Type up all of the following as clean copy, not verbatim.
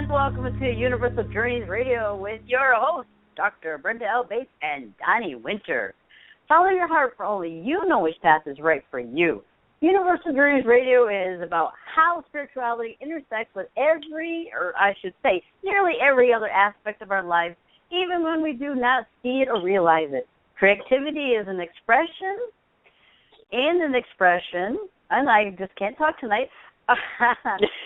and welcome to Universal Journeys Radio with your host, Dr. Brenda L. Bates and Donnie Winter. Follow your heart, for only you know which path is right for you. Universal Journeys Radio is about how spirituality intersects with nearly every other aspect of our lives, even when we do not see it or realize it. Creativity is an expression, and I just can't talk tonight,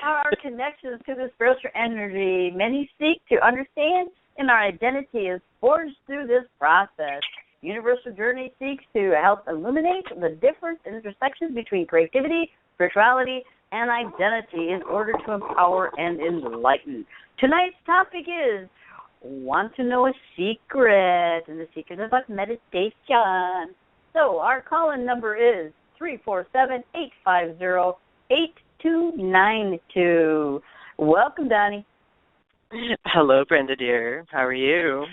our connections to the spiritual energy many seek to understand, and our identity is forged through this process. Universal Journey seeks to help illuminate the different intersections between creativity, spirituality, and identity in order to empower and enlighten. Tonight's topic is Want to Know a Secret, and the secret is about meditation. So our call-in number is 347-850-8292. Welcome, Donnie. Hello, Brenda, dear. How are you?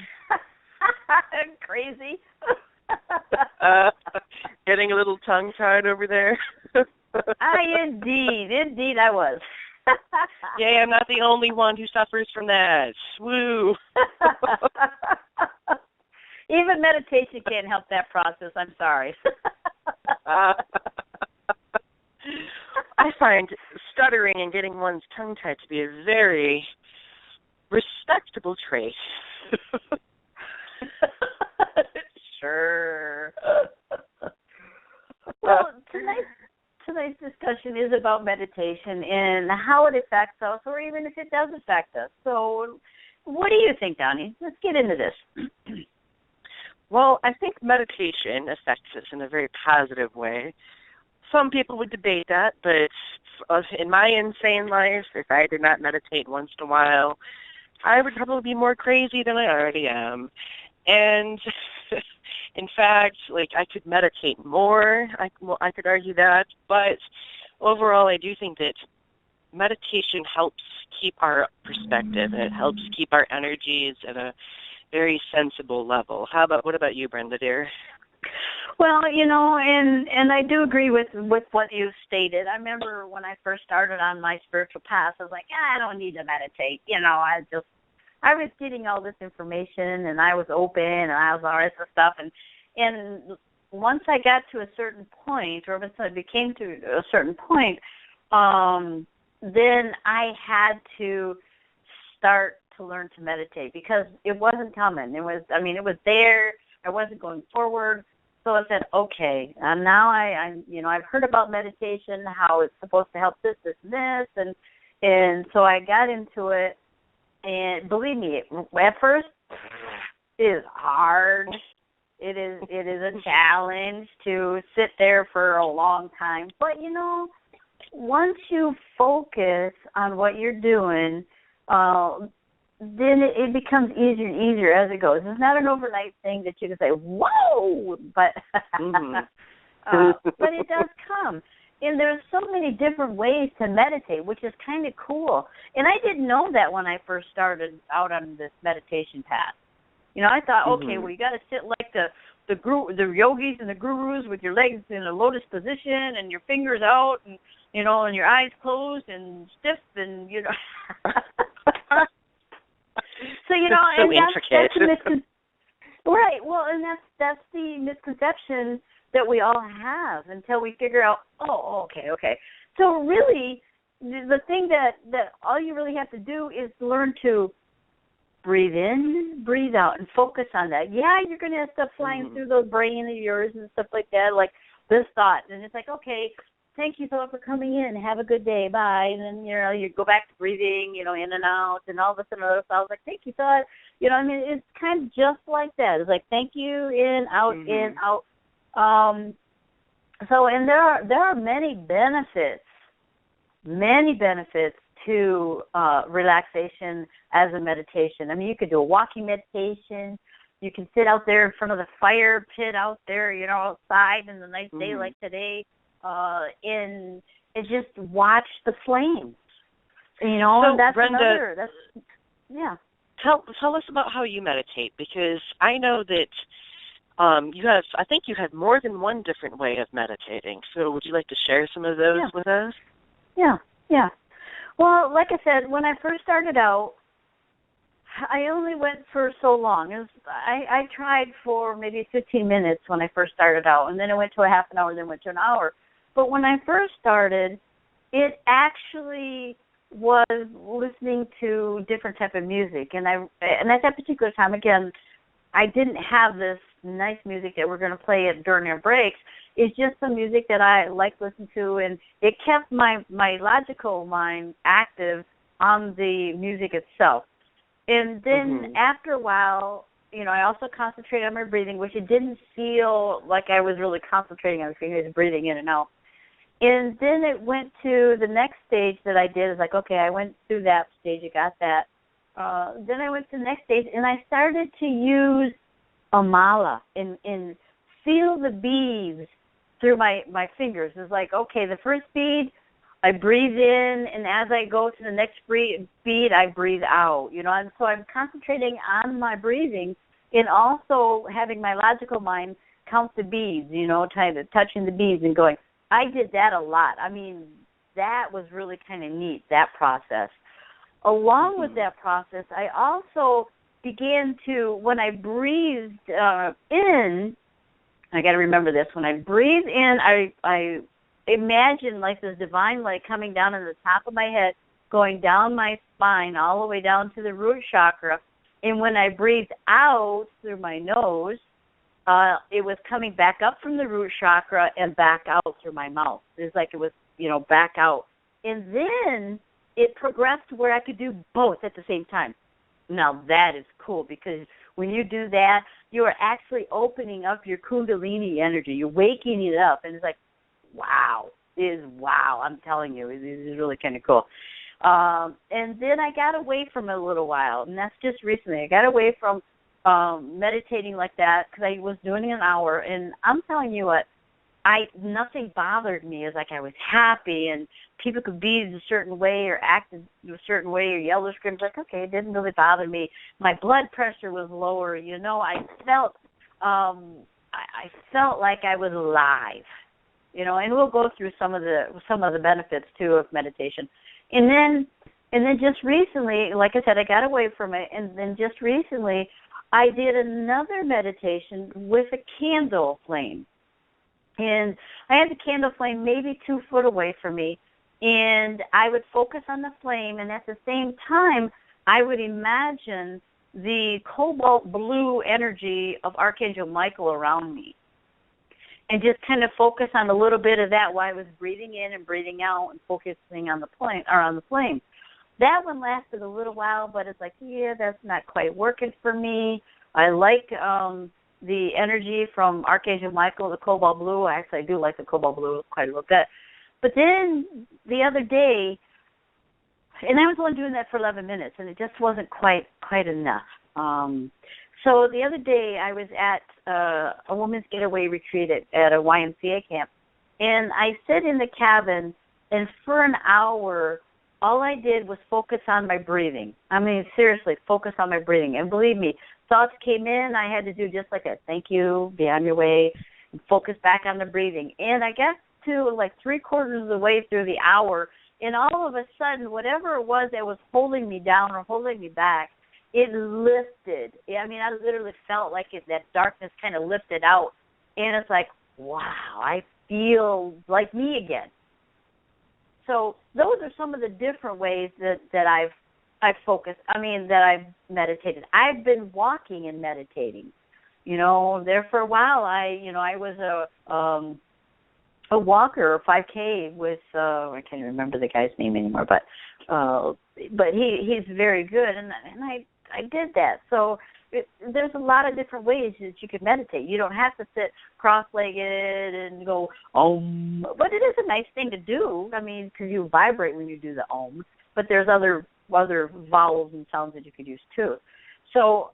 Crazy. Getting a little tongue-tied over there? Indeed I was. Yay, I'm not the only one who suffers from that. Woo. Even meditation can't help that process. I'm sorry. I find stuttering and getting one's tongue tied to be a very respectable trait. Sure. Well, tonight's discussion is about meditation and how it affects us, or even if it does affect us. So what do you think, Donnie? Let's get into this. Well, I think meditation affects us in a very positive way. Some people would debate that, but in my insane life, if I did not meditate once in a while, I would probably be more crazy than I already am. And in fact, I could meditate more. I could argue that. But overall, I do think that meditation helps keep our perspective, and it helps keep our energies at a very sensible level. What about you, Brenda, dear? Well, and I do agree with what you stated. I remember when I first started on my spiritual path, I was like, I don't need to meditate. I was getting all this information, and I was open, and I was all this stuff, and once I got to a certain point, or once I became to a certain point, then I had to start to learn to meditate because it wasn't coming. It was there. I wasn't going forward. So I said, okay, now I've heard about meditation, how it's supposed to help this, and this, and so I got into it. And believe me, at first, it is hard. It is a challenge to sit there for a long time. But, once you focus on what you're doing, then it becomes easier and easier as it goes. It's not an overnight thing that you can say, whoa, but but it does come. And there's so many different ways to meditate, which is kind of cool. And I didn't know that when I first started out on this meditation path. I thought, okay, well, you got to sit like the yogis and the gurus with your legs in a lotus position and your fingers out and, and your eyes closed and stiff and, So, and that's the right. Well, and that's the misconception that we all have until we figure out, okay. So really, the thing that all you really have to do is learn to breathe in, breathe out, and focus on that. Yeah, you're going to have stuff flying through the brain of yours and stuff like that, like this thought. And it's like, okay, thank you, thought, for coming in. Have a good day. Bye. And then, you go back to breathing, in and out, and all this and other stuff. I was like, thank you, thought. It's kind of just like that. It's like, thank you, in, out, in, out. So, and there are many benefits to relaxation as a meditation. You could do a walking meditation. You can sit out there in front of the fire pit out there, outside in a nice day like today, and just watch the flames. So, and that's Brenda, yeah. Tell us about how you meditate, because I know that I think you have more than one different way of meditating. So would you like to share some of those with us? Yeah. Well, like I said, when I first started out, I only went for so long. I tried for maybe 15 minutes when I first started out, and then it went to a half an hour, then went to an hour. But when I first started, it actually was listening to different type of music, and at that particular time, again, I didn't have this nice music that we're going to play during our breaks. It's just the music that I like to listen to, and it kept my logical mind active on the music itself. And then after a while, I also concentrated on my breathing, which it didn't feel like I was really concentrating on the was breathing in and out. And then it went to the next stage that I did. It's like, okay, I went through that stage, I got that. Then I went to the next stage, and I started to use a mala and feel the beads through my fingers. It's like, okay, the first bead, I breathe in, and as I go to the next bead, I breathe out, and so I'm concentrating on my breathing and also having my logical mind count the beads, kind of touching the beads and going. I did that a lot. I mean, that was really kind of neat, that process. Along with that process, I also began to, when I breathed in, I got to remember this, when I breathe in, I imagine like this divine light coming down on the top of my head, going down my spine all the way down to the root chakra. And when I breathed out through my nose, it was coming back up from the root chakra and back out through my mouth. It was like it was, back out. And then it progressed where I could do both at the same time. Now, that is cool because when you do that, you are actually opening up your Kundalini energy. You're waking it up. And it's like, wow. It is wow. I'm telling you, it is really kind of cool. And then I got away from it a little while, and that's just recently. I got away from meditating like that because I was doing an hour, and I'm telling you what, nothing bothered me. It was like I was happy, and people could be a certain way or act a certain way or yell or scream. Like, okay, it didn't really bother me. My blood pressure was lower. I felt like I was alive. And we'll go through some of the benefits too of meditation. And then just recently, like I said, I got away from it, and then just recently I did another meditation with a candle flame. And I had the candle flame maybe 2 foot away from me, and I would focus on the flame, and at the same time, I would imagine the cobalt blue energy of Archangel Michael around me, and just kind of focus on a little bit of that while I was breathing in and breathing out and focusing on the flame. That one lasted a little while, but it's like, yeah, that's not quite working for me. I like the energy from Archangel Michael, the cobalt blue. Actually, I do like the cobalt blue quite a little bit. But then the other day, and I was only doing that for 11 minutes, and it just wasn't quite enough. So the other day, I was at a women's getaway retreat at a YMCA camp, and I sit in the cabin, and for an hour, all I did was focus on my breathing. I mean, seriously, focus on my breathing. And believe me, thoughts came in, I had to do just like a thank you, be on your way, and focus back on the breathing. And I got to like 3/4 of the way through the hour, and all of a sudden, whatever it was that was holding me down or holding me back, it lifted. I mean, I literally felt like that darkness kind of lifted out. And it's like, wow, I feel like me again. So those are some of the different ways that I've focused. I mean, that I've meditated. I've been walking and meditating. There for a while. I was a walker, a 5K with I can't remember the guy's name anymore, but he's very good, and I did that. So there's a lot of different ways that you can meditate. You don't have to sit cross-legged and go om, but it is a nice thing to do. I mean, because you vibrate when you do the om, but there's other vowels and sounds that you could use too. So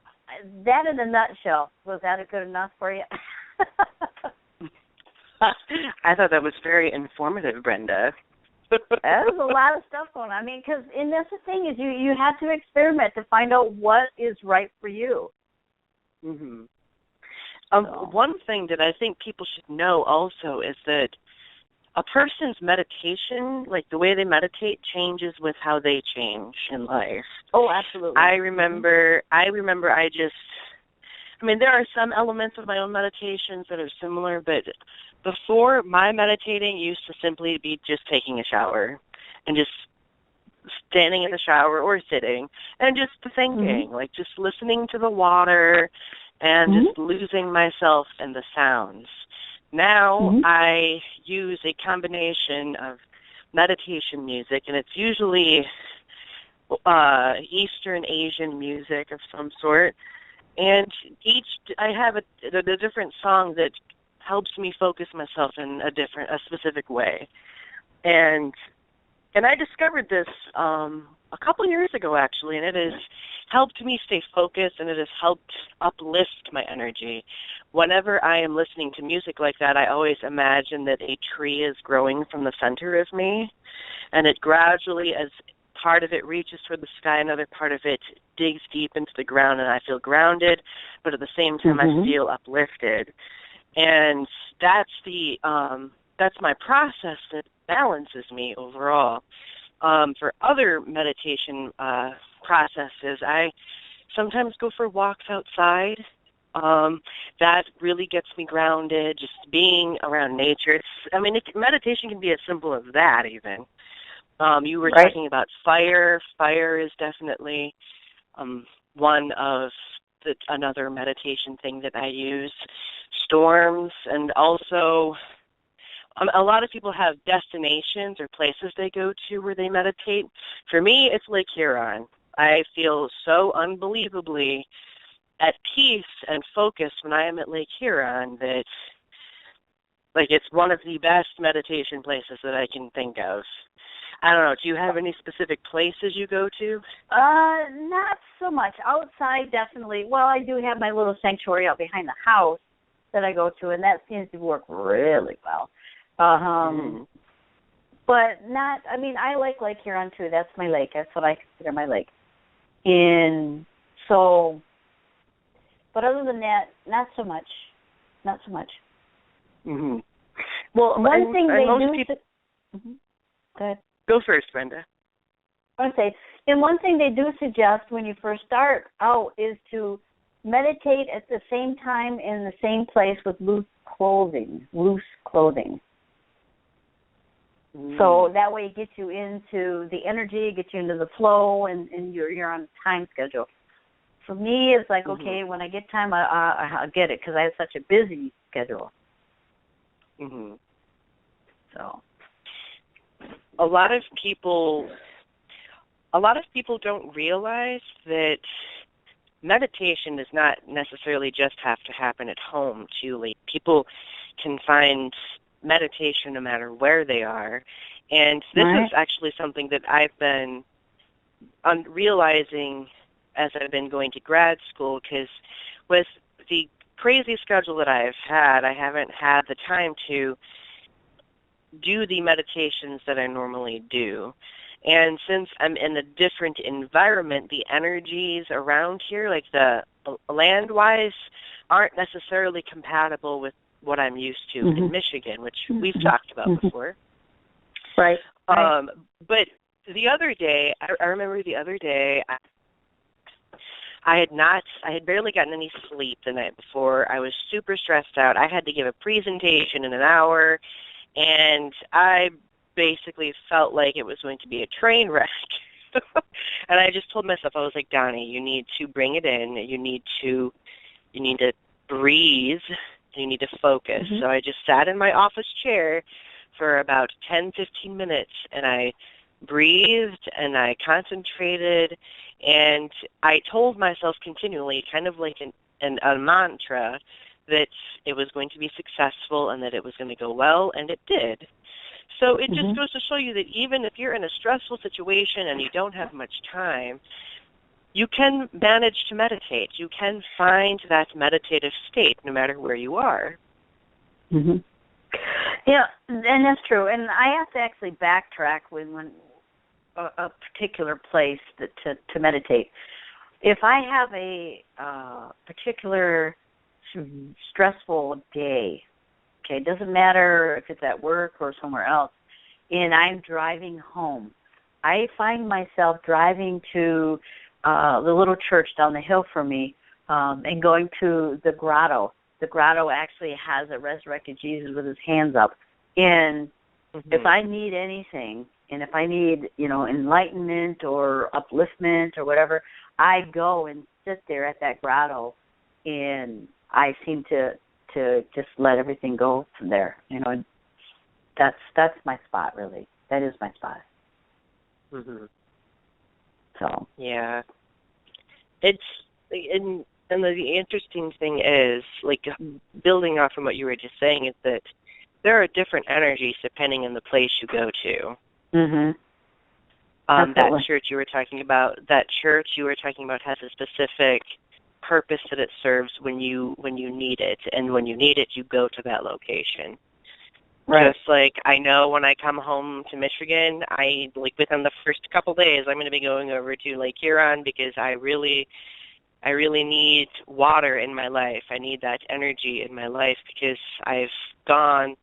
that in a nutshell, was that good enough for you? I thought that was very informative, Brenda. There's a lot of stuff going on. I mean, and that's the thing is you have to experiment to find out what is right for you. Mm-hmm. One thing that I think people should know also is that a person's meditation, like the way they meditate, changes with how they change in life. Oh, absolutely. I remember there are some elements of my own meditations that are similar, but before, my meditating used to simply be just taking a shower and just standing in the shower or sitting and just thinking, like just listening to the water and just losing myself in the sounds. Now I use a combination of meditation music, and it's usually Eastern Asian music of some sort. And I have a different song that helps me focus myself in a specific way. And I discovered this a couple years ago, actually, and it has helped me stay focused, and it has helped uplift my energy. Whenever I am listening to music like that, I always imagine that a tree is growing from the center of me, and it gradually, as part of it reaches toward the sky, another part of it digs deep into the ground, and I feel grounded, but at the same time I feel uplifted. And that's my process that balances me overall. For other meditation processes, I sometimes go for walks outside. That really gets me grounded, just being around nature. Meditation can be as simple as that even. You were talking about fire. Fire is definitely one of another meditation thing that I use. Storms, and also a lot of people have destinations or places they go to where they meditate. For me, it's Lake Huron. I feel so unbelievably at peace and focused when I am at Lake Huron that, it's one of the best meditation places that I can think of. I don't know, do you have any specific places you go to? Not so much. Outside, definitely. Well, I do have my little sanctuary out behind the house that I go to, and that seems to work really well. But not, I like Lake Huron too. That's my lake. That's what I consider my lake. And so, but other than that, not so much. Not so much. Well, one thing they do. Go ahead. Go first, Brenda. I want to say, and one thing they do suggest when you first start out is to meditate at the same time in the same place with loose clothing. So that way it gets you into the energy, gets you into the flow, and you're on a time schedule. For me, it's like, okay, when I get time, I'll get it, because I have such a busy schedule. So a lot of people don't realize that meditation does not necessarily just have to happen at home too. Like, people can find meditation no matter where they are, and this is actually something that I've been realizing as I've been going to grad school, because with the crazy schedule that I've had, I haven't had the time to do the meditations that I normally do. And since I'm in a different environment, the energies around here, like the land-wise, aren't necessarily compatible with what I'm used to in Michigan, which we've talked about before. Right. But the other day, I remember the other day, I had barely gotten any sleep the night before. I was super stressed out. I had to give a presentation in an hour, and I basically felt like it was going to be a train wreck. And I just told myself, I was like, Donnie, you need to bring it in. You need to breathe. You need to focus. So I just sat in my office chair for about 10, 15 minutes, and I breathed, and I concentrated, and I told myself continually, kind of like a mantra, that it was going to be successful and that it was going to go well, and it did. So it just goes to show you that even if you're in a stressful situation and you don't have much time, you can manage to meditate. You can find that meditative state no matter where you are. Yeah, and that's true. And I have to actually backtrack when a particular place to meditate. If I have a particular stressful day, Okay, it doesn't matter if it's at work or somewhere else, and I'm driving home. I find myself driving to the little church down the hill from me and going to the grotto. The grotto actually has a resurrected Jesus with his hands up. And if I need anything, and if I need, enlightenment or upliftment or whatever, I go and sit there at that grotto, and I seem to just let everything go from there. That's my spot, really. That is my spot. So yeah, it's and the interesting thing is, like, building off from what you were just saying, is that there are different energies depending on the place you go to. That church you were talking about, has a specific purpose that it serves when you need it, and when you need it, you go to that location. Right. Just like I know when I come home to Michigan, within the first couple days, I'm going to be going over to Lake Huron because I really need water in my life. I need that energy in my life because I've gone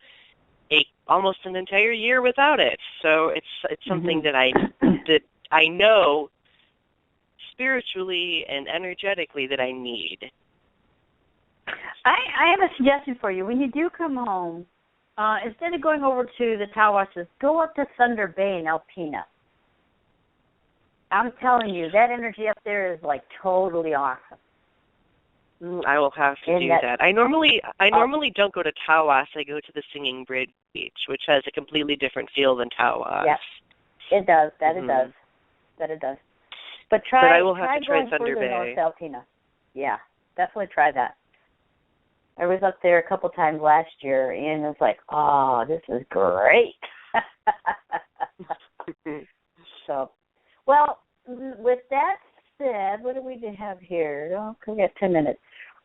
almost an entire year without it. So it's something that I know spiritually and energetically that I need. I have a suggestion for you. When you do come home, instead of going over to the Tawashes, go up to Thunder Bay in Alpena. I'm telling you, that energy up there is totally awesome. I will have to do that. I normally don't go to Tawas. I go to the Singing Bridge Beach, which has a completely different feel than Tawas. Yes, it does. It does. But I will have to try going Thunder Bay. North Alpena. Yeah, definitely try that. I was up there a couple times last year, and it's like, oh, this is great. So, well, with that said, what do we have here? Oh, we got 10 minutes.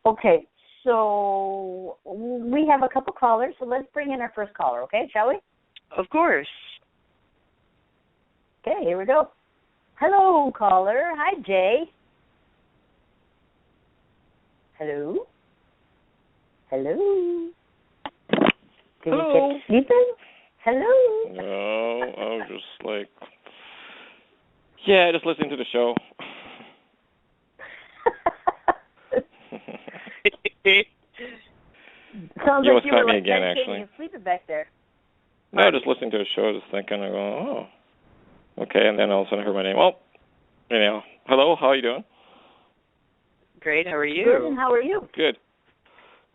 Okay, so we have a couple callers, so let's bring in our first caller, okay, shall we? Of course. Okay, here we go. Hello, caller. Hi, Jay. Hello? Hello? Did you get sleeping? Hello? No, I was just just listening to the show. Sounds you like almost you caught were me again, actually. And sleeping back there. No, just listening to the show, just thinking, I go, oh, okay, and then all of a sudden I heard my name. Well, anyhow, hello, how are you doing? Great, how are you? Good, and how are you? Good.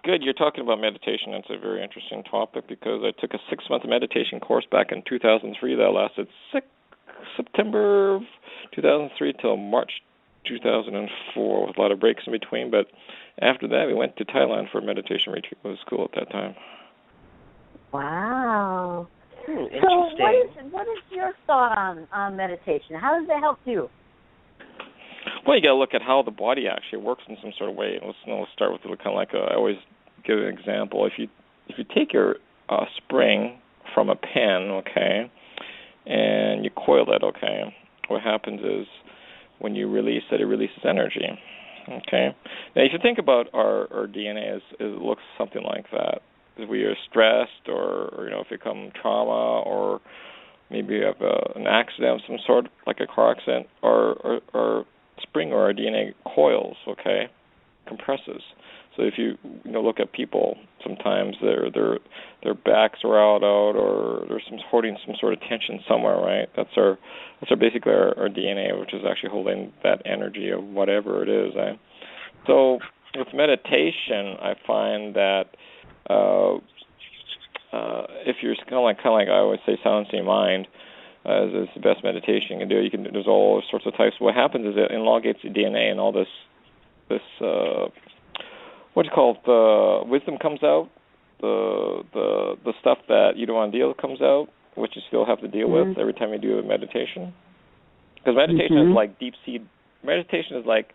You're talking about meditation. That's a very interesting topic because I took a 6-month meditation course back in 2003 that lasted September 2003 till March 2004 with a lot of breaks in between. But after that, we went to Thailand for a meditation retreat. It was cool at that time. Wow. Interesting. So what is your thought on meditation? How does it help you? Well, you got to look at how the body actually works in some sort of way. Let's start with I always give an example. If you take your spring from a pen, okay, and you coil it, okay, what happens is when you release it, it releases energy, okay. Now, if you think about our DNA, it looks something like that. If we are stressed, or if you come trauma, or maybe you have an accident of some sort, like a car accident, or spring or our DNA coils, okay, compresses. So if you look at people, sometimes their backs are out, or there's holding some sort of tension somewhere, right? That's basically our DNA, which is actually holding that energy of whatever it is. So with meditation, I find that if you're kind of like I always say, silencing your mind. Is the best meditation you can do. There's all sorts of types. What happens is it elongates the DNA, and all this what do you call it? Wisdom comes out. The stuff that you don't want to deal with comes out, which you still have to deal with every time you do a meditation. Because meditation is like deep sea. Meditation is like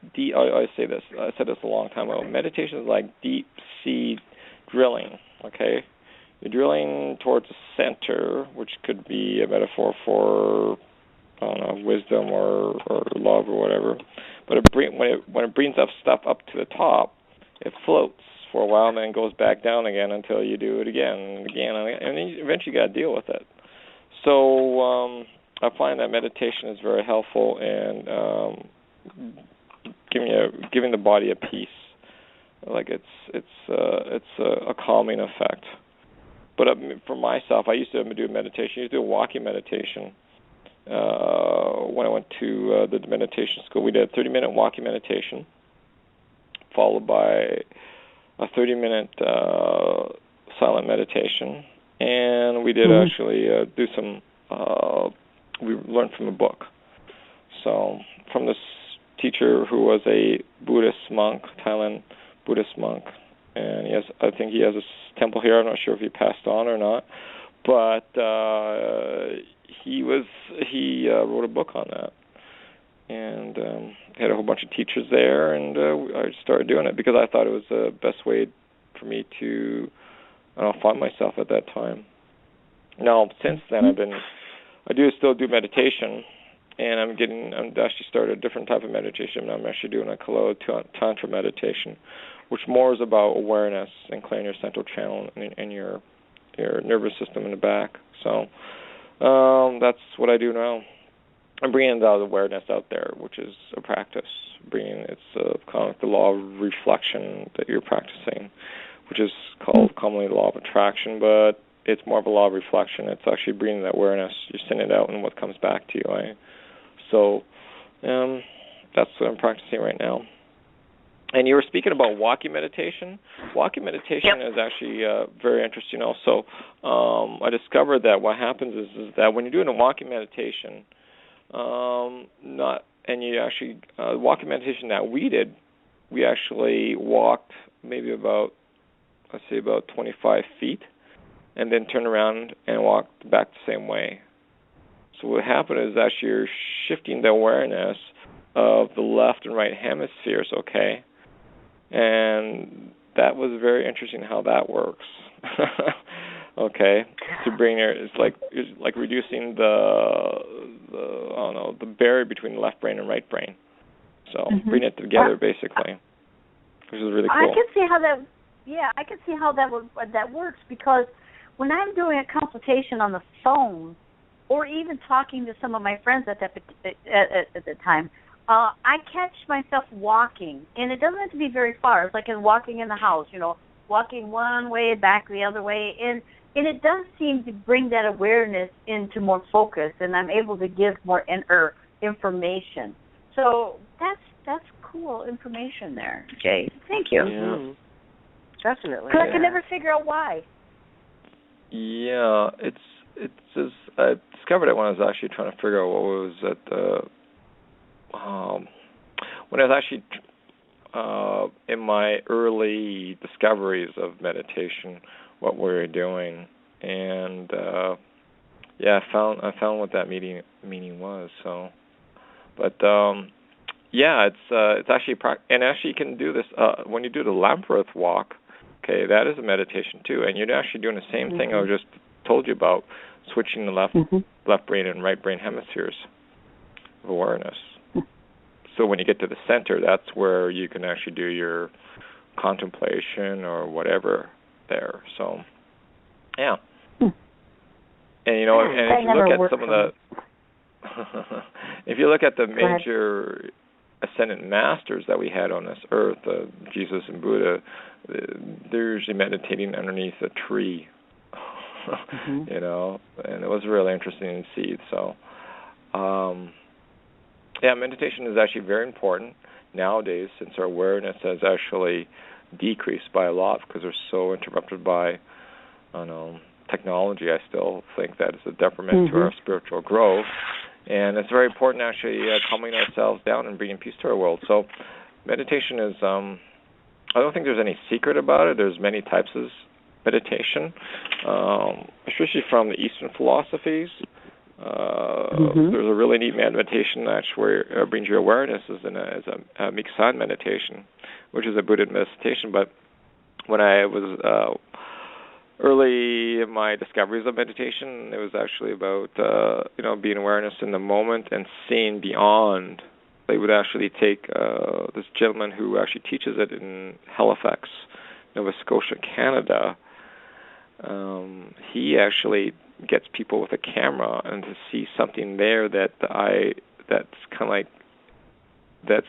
I say this. I said this a long time ago. Meditation is like deep sea drilling. Okay. You're drilling towards the center, which could be a metaphor for, I don't know, wisdom or love or whatever. But when it brings up stuff up to the top, it floats for a while, and then it goes back down again until you do it again and again, and then eventually you got to deal with it. So I find that meditation is very helpful in giving the body a peace. Like it's a calming effect. But for myself, I used to do meditation. I used to do a walking meditation. When I went to the meditation school, we did a 30-minute walking meditation, followed by a 30-minute silent meditation, and we did actually do some. We learned from a book. So from this teacher who was a Buddhist monk, Thailand Buddhist monk, and I think he has a temple here. I'm not sure if he passed on or not, but he wrote a book on that, and had a whole bunch of teachers there, and I started doing it because I thought it was the best way for me to find myself at that time. Now, since then, I still do meditation, and I'm actually started a different type of meditation. I'm actually doing a Kalo Tantra meditation, which more is about awareness and clearing your central channel and your nervous system in the back. So that's what I do now. I'm bringing that awareness out there, which is a practice. It's kind of like the law of reflection that you're practicing, which is called commonly the law of attraction, but it's more of a law of reflection. It's actually bringing that awareness. You send it out, and what comes back to you. So that's what I'm practicing right now. And you were speaking about walking meditation. Walking meditation is actually very interesting also. I discovered that what happens is that when you're doing a walking meditation, walking meditation that we did, we actually walked maybe about 25 feet, and then turned around and walked back the same way. So what happened is that you're shifting the awareness of the left and right hemispheres, okay? And that was very interesting how that works. Okay, to bring it's like reducing the barrier between the left brain and right brain. So bring it together basically, which is really cool. I can see how that. Yeah, I can see how that works, because when I'm doing a consultation on the phone, or even talking to some of my friends at the time, I catch myself walking, and it doesn't have to be very far. It's like walking in the house, walking one way, back the other way, and it does seem to bring that awareness into more focus, and I'm able to give more information. So that's cool information there, Jay. Thank you. Yeah. Definitely. Because I can never figure out why. Yeah, it's just, I discovered it when I was actually trying to figure out what was when I was actually in my early discoveries of meditation, what we were doing, and I found what that meaning was. So, but it's actually and actually you can do this when you do the Lampworth walk. Okay, that is a meditation too, and you're actually doing the same thing I just told you about, switching the left brain and right brain hemispheres of awareness. So when you get to the center, that's where you can actually do your contemplation or whatever there. So, yeah. And and if you look at some of the if you look at the major ascended masters that we had on this earth, Jesus and Buddha, they're usually meditating underneath a tree, and it was really interesting to see. So, meditation is actually very important nowadays, since our awareness has actually decreased by a lot because we're so interrupted by, technology. I still think that is a detriment to our spiritual growth. And it's very important actually calming ourselves down and bringing peace to our world. So meditation is, I don't think there's any secret about it. There's many types of meditation, especially from the Eastern philosophies. There's a really neat meditation where it brings your awareness as a Miksan meditation, which is a Buddhist meditation. But when I was early in my discoveries of meditation, it was actually about being awareness in the moment and seeing beyond. They would actually take this gentleman who actually teaches it in Halifax, Nova Scotia, Canada. He actually gets people with a camera and to see something there that's kind of like, that's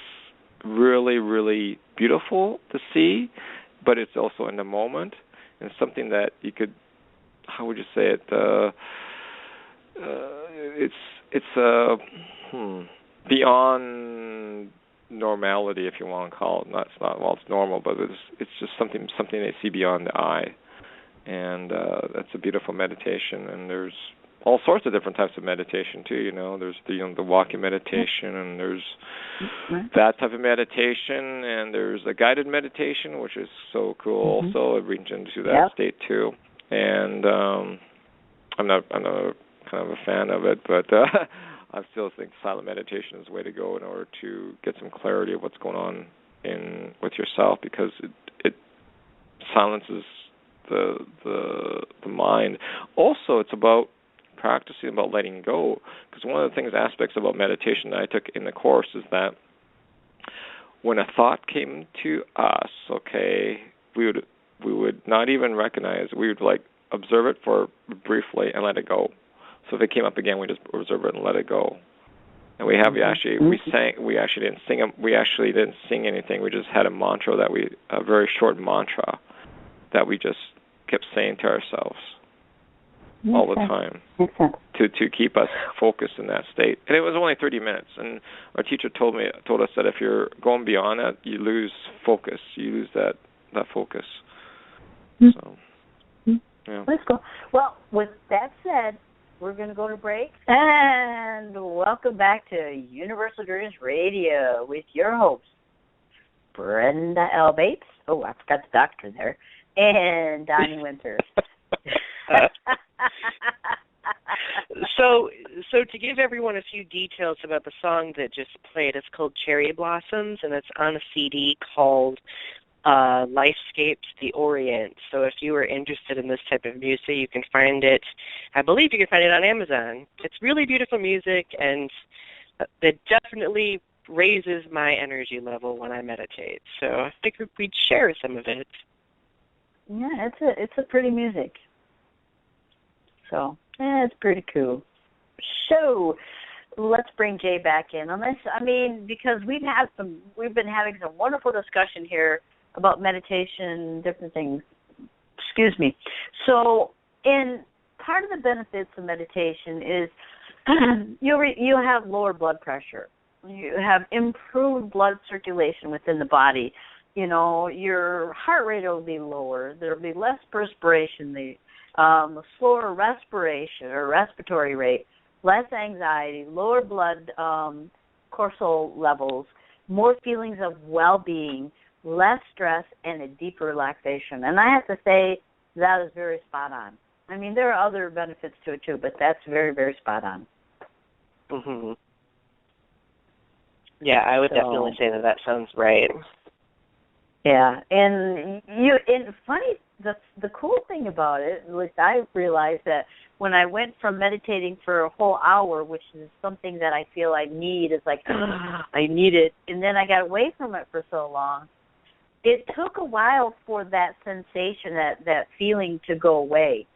really, really beautiful to see, but it's also in the moment, and something that you could, how would you say it? It's beyond normality, if you want to call it. It's normal, but it's just something they see beyond the eye, and that's a beautiful meditation. And there's all sorts of different types of meditation too. There's the walking meditation, and there's that type of meditation, and there's a guided meditation, which is so cool. Also, it reaches into that state too. And I'm not kind of a fan of it, but I still think silent meditation is the way to go in order to get some clarity of what's going on with yourself, because it silences the mind. Also, it's about practicing, about letting go, because one of the aspects about meditation that I took in the course is that when a thought came to us, we would not even recognize, we would observe it for briefly and let it go. So if it came up again, we just observe it and let it go. And we actually didn't sing anything. We just had a very short mantra that we just kept saying to ourselves all the time to keep us focused in that state. And it was only 30 minutes. And our teacher told us that if you're going beyond that, you lose focus. You lose that focus. So, yeah. Let's go. Well, with that said, we're going to go to break. And welcome back to Universal Dreams Radio with your host, Brenda L. Bates. Oh, I forgot the doctor there. And Donnie Winter. So to give everyone a few details about the song that just played, it's called Cherry Blossoms, and it's on a CD called Lifescapes the Orient. So if you are interested in this type of music, you can find it, I believe you can find it on Amazon. It's really beautiful music, and it definitely raises my energy level when I meditate. So I figured we'd share some of it. Yeah, it's a pretty music. So, it's pretty cool. So, let's bring Jay back in on this. Because we've been having some wonderful discussion here about meditation, different things. Excuse me. So, part of the benefits of meditation is you'll have lower blood pressure. You have improved blood circulation within the body. Your heart rate will be lower. There'll be less perspiration. The slower respiration or respiratory rate, less anxiety, lower blood cortisol levels, more feelings of well-being, less stress, and a deeper relaxation. And I have to say that is very spot on. There are other benefits to it too, but that's very, very spot on. Mm-hmm. Yeah, I would definitely say that sounds right. Yeah, and funny, the cool thing about it, which I realized that when I went from meditating for a whole hour, which is something that I feel I need, it's like, I need it, and then I got away from it for so long, it took a while for that sensation, that feeling to go away.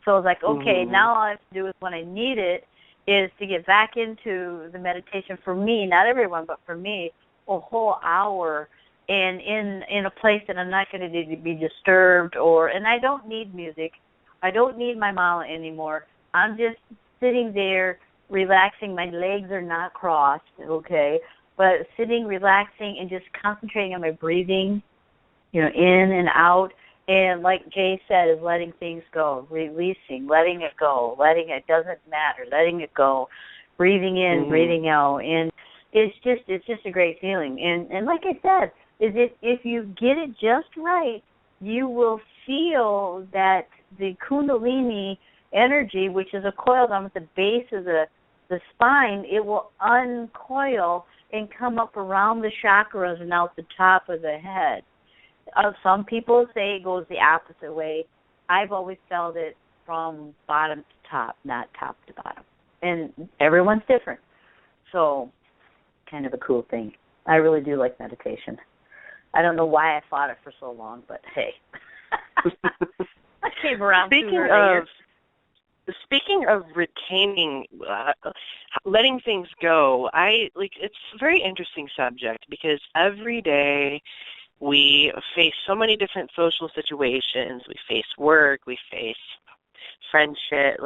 So I was like, okay, now all I have to do is when I need it is to get back into the meditation. For me, not everyone, but for me, a whole hour and in a place that I'm not going to be disturbed, and I don't need music. I don't need my mala anymore. I'm just sitting there relaxing. My legs are not crossed, but sitting, relaxing, and just concentrating on my breathing, in and out. And like Jay said, is letting things go, releasing, letting it go, it doesn't matter, letting it go, breathing in, breathing out. And it's just a great feeling. And like I said, if you get it just right, you will feel that the Kundalini energy, which is a coil down at the base of the spine, it will uncoil and come up around the chakras and out the top of the head. Some people say it goes the opposite way. I've always felt it from bottom to top, not top to bottom. And everyone's different. So, kind of a cool thing. I really do like meditation. I don't know why I fought it for so long, but hey. I came around Speaking of retaining, letting things go, it's a very interesting subject because every day we face so many different social situations. We face work, we face friendship,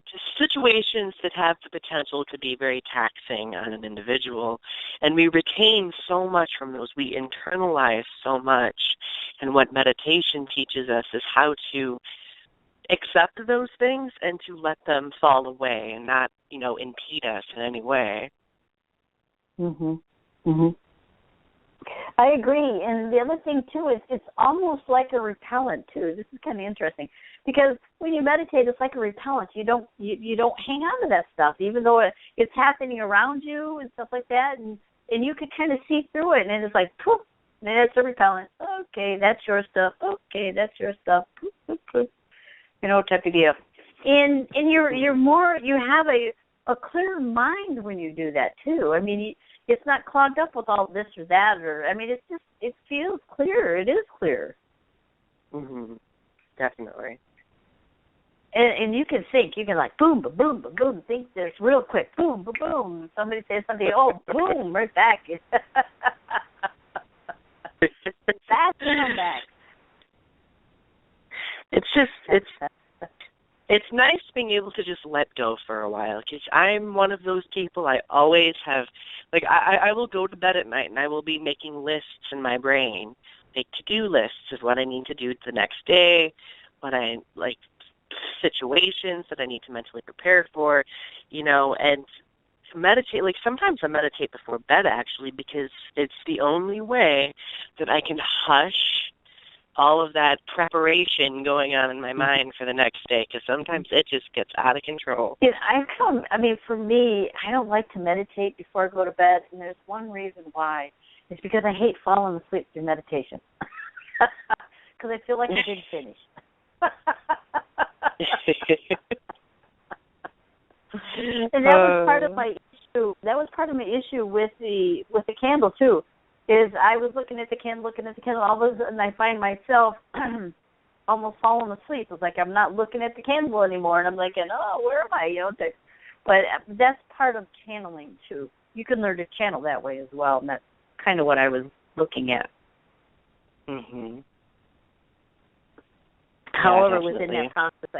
just situations that have the potential to be very taxing on an individual. And we retain so much from those. We internalize so much. And what meditation teaches us is how to accept those things and to let them fall away and not, impede us in any way. Mhm. Mhm. I agree. And the other thing too is it's almost like a repellent too. This is kind of interesting because when you meditate, it's like a repellent. You don't hang on to that stuff, even though it's happening around you and stuff like that, and you can kind of see through it, and it's like poof, and it's a repellent. Okay, that's your stuff. Okay, that's your stuff. Poof, poof, poof. Type of deal. And you're more, you have a clear mind when you do that too. I mean, it's not clogged up with all this or that, it feels clear. It is clear. Mm-hmm. Definitely. And you can think. You can boom, ba boom, ba boom. Think this real quick. Boom, ba boom. Somebody says something. Oh, boom, right back. Fast comeback. It's nice being able to just let go for a while because I'm one of those people. I always have, I will go to bed at night and I will be making lists in my brain, to-do lists of what I need to do the next day, situations that I need to mentally prepare for, and to meditate. Sometimes I meditate before bed actually because it's the only way that I can hush all of that preparation going on in my mind for the next day, because sometimes it just gets out of control. Yeah, for me, I don't like to meditate before I go to bed, and there's one reason why. It's because I hate falling asleep through meditation. Because I feel like I didn't finish. And that was part of my issue. That was part of my issue with the candle too. Is I was looking at the candle, all of a sudden I find myself almost falling asleep. It's like I'm not looking at the candle anymore, and I'm like, oh, where am I? But that's part of channeling too. You can learn to channel that way as well, and that's kind of what I was looking at. Mm-hmm. However, within that process,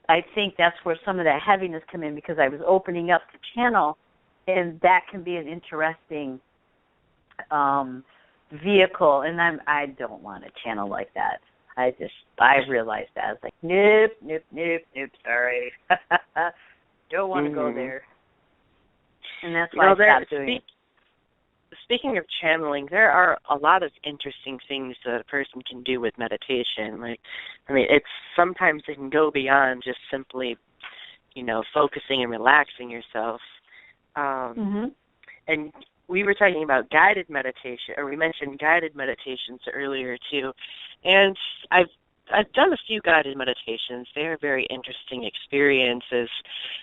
I think that's where some of that heaviness come in because I was opening up to channel. And that can be an interesting vehicle, and I don't want to channel like that. I realized that. I was like, nope, sorry. Don't want to go there. And that's why I stopped doing it. Speaking of channeling, there are a lot of interesting things that a person can do with meditation. It's sometimes it can go beyond just simply, focusing and relaxing yourself. And we were talking about guided meditation, or we mentioned guided meditations earlier too. And I've done a few guided meditations. They are very interesting experiences.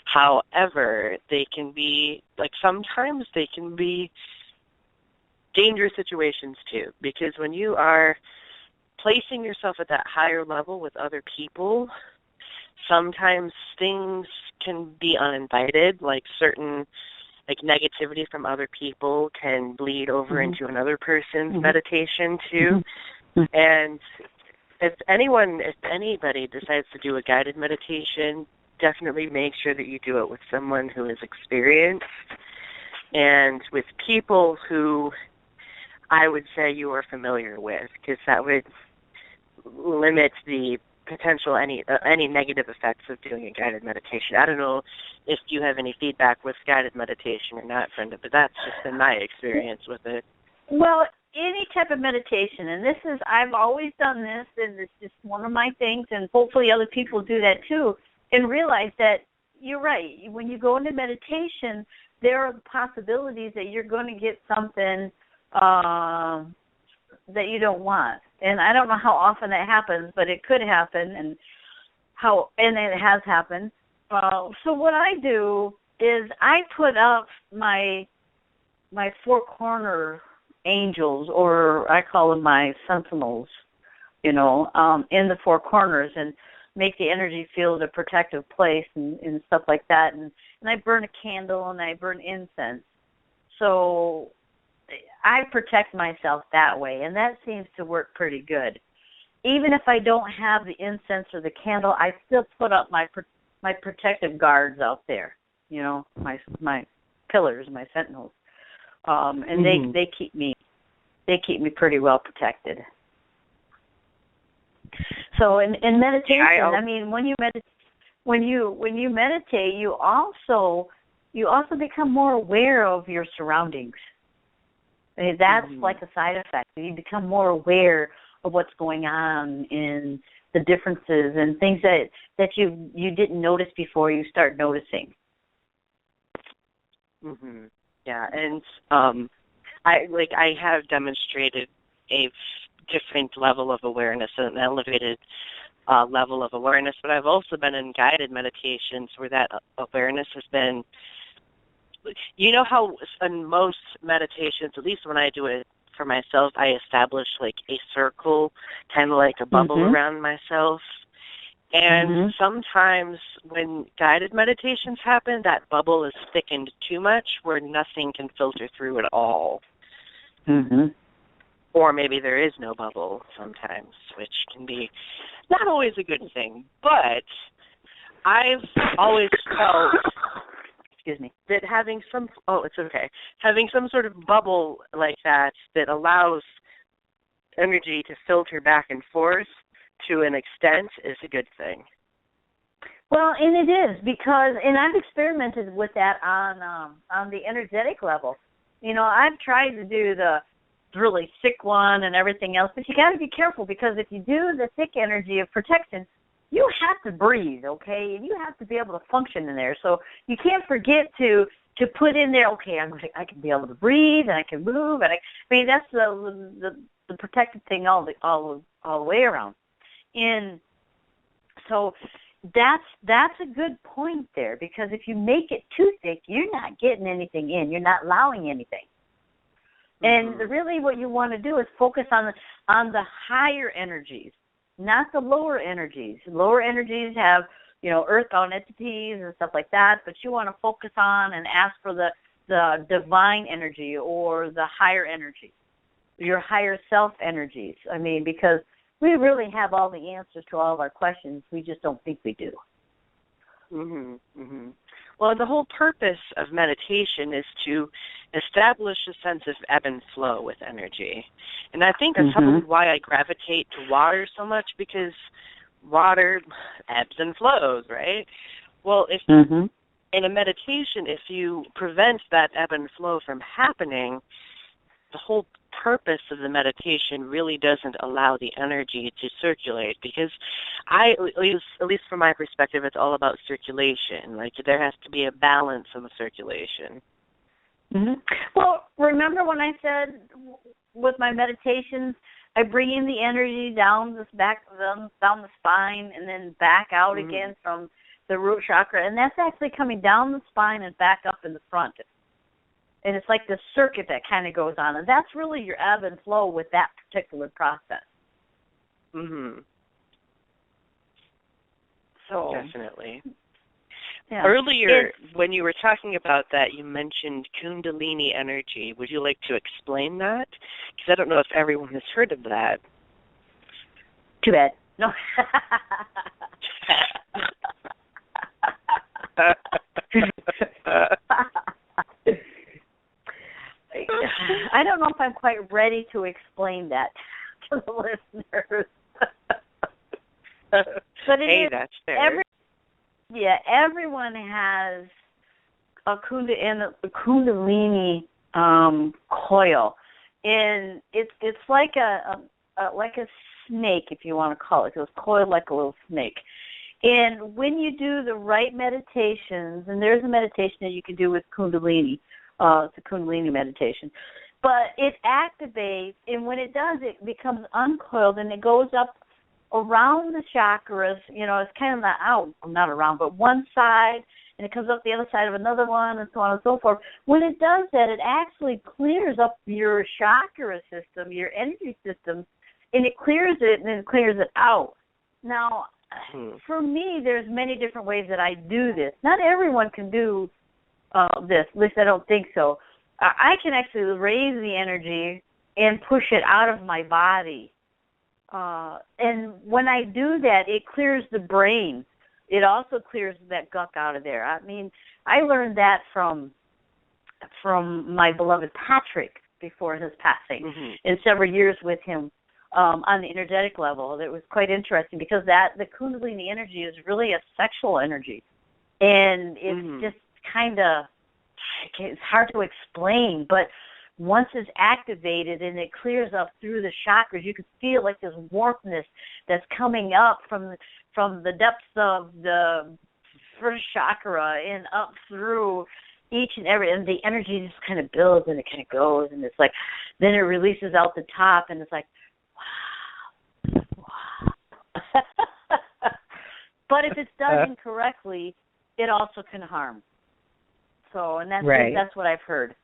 However, they can be sometimes they can be dangerous situations too, because when you are placing yourself at that higher level with other people, sometimes things can be uninvited, certain negativity from other people can bleed over into another person's meditation too. And if anybody decides to do a guided meditation, definitely make sure that you do it with someone who is experienced and with people who I would say you are familiar with, because that would limit the potential any negative effects of doing a guided meditation. I don't know if you have any feedback with guided meditation or not, Brenda, but that's just been my experience with it. Well, any type of meditation, and I've always done this, and it's just one of my things, and hopefully other people do that too, and realize that you're right. When you go into meditation, there are possibilities that you're going to get something that you don't want. And I don't know how often that happens, but it could happen, and it has happened. So what I do is I put up my four corner angels, or I call them my sentinels, in the four corners, and make the energy field a protective place and stuff like that. And I burn a candle and I burn incense. So I protect myself that way, and that seems to work pretty good. Even if I don't have the incense or the candle, I still put up my protective guards out there, my pillars, my sentinels. And they keep me pretty well protected. So in meditation, I mean, when you meditate, you also become more aware of your surroundings. I mean, that's like a side effect. You become more aware of what's going on in the differences and things that you didn't notice before you start noticing. Yeah, and I have demonstrated a different level of awareness, an elevated level of awareness, but I've also been in guided meditations where that awareness has been, how in most meditations, at least when I do it for myself, I establish like a circle, kind of like a bubble around myself. And sometimes when guided meditations happen, that bubble is thickened too much where nothing can filter through at all. Or maybe there is no bubble sometimes, which can be not always a good thing. But I've always felt, that having some sort of bubble like that allows energy to filter back and forth to an extent is a good thing. Well, and it is, because, and I've experimented with that on the energetic level. I've tried to do the really thick one and everything else, but you got to be careful, because if you do the thick energy of protection, you have to breathe, okay, and you have to be able to function in there. So you can't forget to put in there, okay, I can be able to breathe and I can move, and I mean that's the protective thing all the way around. And so that's a good point there, because if you make it too thick, you're not getting anything in. You're not allowing anything. And really what you want to do is focus on the higher energies, not the lower energies. Lower energies have, earthbound entities and stuff like that, but you want to focus on and ask for the divine energy or the higher energy, your higher self energies. I mean, because we really have all the answers to all of our questions. We just don't think we do. Well, the whole purpose of meditation is to establish a sense of ebb and flow with energy. And I think that's probably why I gravitate to water so much, because water ebbs and flows, right? Well, if in a meditation, if you prevent that ebb and flow from happening, the whole purpose of the meditation really doesn't allow the energy to circulate, because at least from my perspective, it's all about circulation. Like, there has to be a balance in the circulation. Well, remember when I said with my meditations, I bring in the energy down down the spine and then back out again from the root chakra, and that's actually coming down the spine and back up in the front. And it's like the circuit that kind of goes on. And that's really your ebb and flow with that particular process. So definitely. Yeah. Earlier, when you were talking about that, you mentioned Kundalini Energy. Would you like to explain that? Because I don't know if everyone has heard of that. Too bad. No. I don't know if I'm quite ready to explain that to the listeners. But that's fair. Everyone has a Kundalini coil, and it's like a snake, if you want to call it. It's coiled like a little snake. And when you do the right meditations, and there's a meditation that you can do with Kundalini. It's a Kundalini meditation. But it activates, and when it does, it becomes uncoiled, and it goes up around the chakras. It's kind of not around, but one side, and it comes up the other side of another one, and so on and so forth. When it does that, it actually clears up your chakra system, your energy system, and it clears it and it clears it out. Now, for me, there's many different ways that I do this. Not everyone can do this. At least I don't think so. I can actually raise the energy and push it out of my body. And when I do that, it clears the brain. It also clears that gunk out of there. I mean, I learned that from my beloved Patrick before his passing, in several years with him on the energetic level. It was quite interesting because the Kundalini energy is really a sexual energy, and it's just kind of, it's hard to explain, but once it's activated and it clears up through the chakras, you can feel like this warmthness that's coming up from the depths of the first chakra and up through each and every, and the energy just kind of builds and it kind of goes, and it's like, then it releases out the top, and it's like, wow. But if it's done incorrectly, it also can harm. So, and that's what I've heard.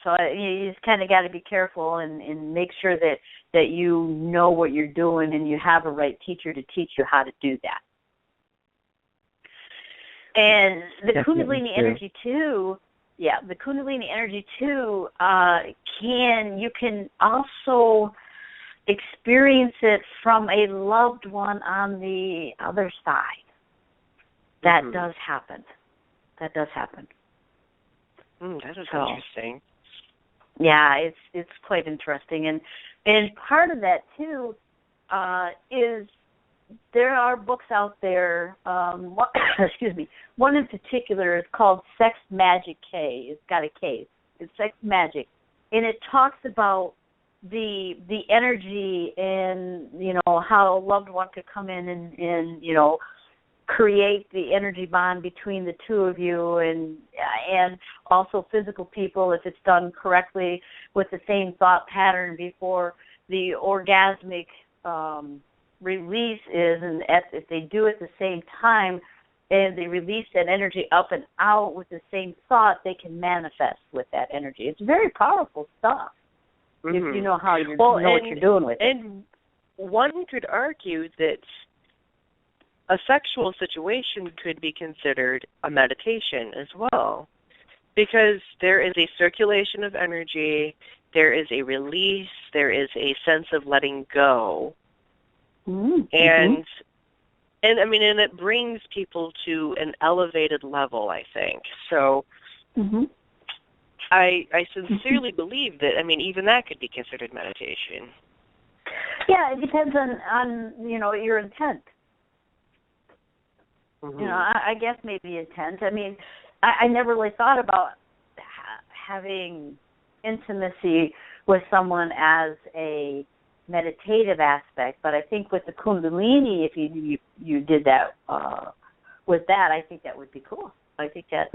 So you just kind of got to be careful and make sure that you know what you're doing and you have a right teacher to teach you how to do that. And the Kundalini energy too, the Kundalini energy too, you can also experience it from a loved one on the other side. That does happen. That is interesting. Yeah, it's quite interesting, and part of that too is there are books out there. One in particular is called Sex Magic K. It's got a K. It's Sex Magic, and it talks about the energy and how a loved one could come in and create the energy bond between the two of you, and also physical people if it's done correctly with the same thought pattern before the orgasmic release is, and if they do it at the same time and they release that energy up and out with the same thought, they can manifest with that energy. It's very powerful stuff if you know how you know what you're doing with it. And one could argue that a sexual situation could be considered a meditation as well, because there is a circulation of energy, there is a release, there is a sense of letting go, and I mean, and it brings people to an elevated level, I think. So I sincerely believe that, I mean, even that could be considered meditation. Yeah, it depends on your intent. I guess maybe intent. I mean, I never really thought about having intimacy with someone as a meditative aspect, but I think with the Kundalini, if you did that with that, I think that would be cool. I think that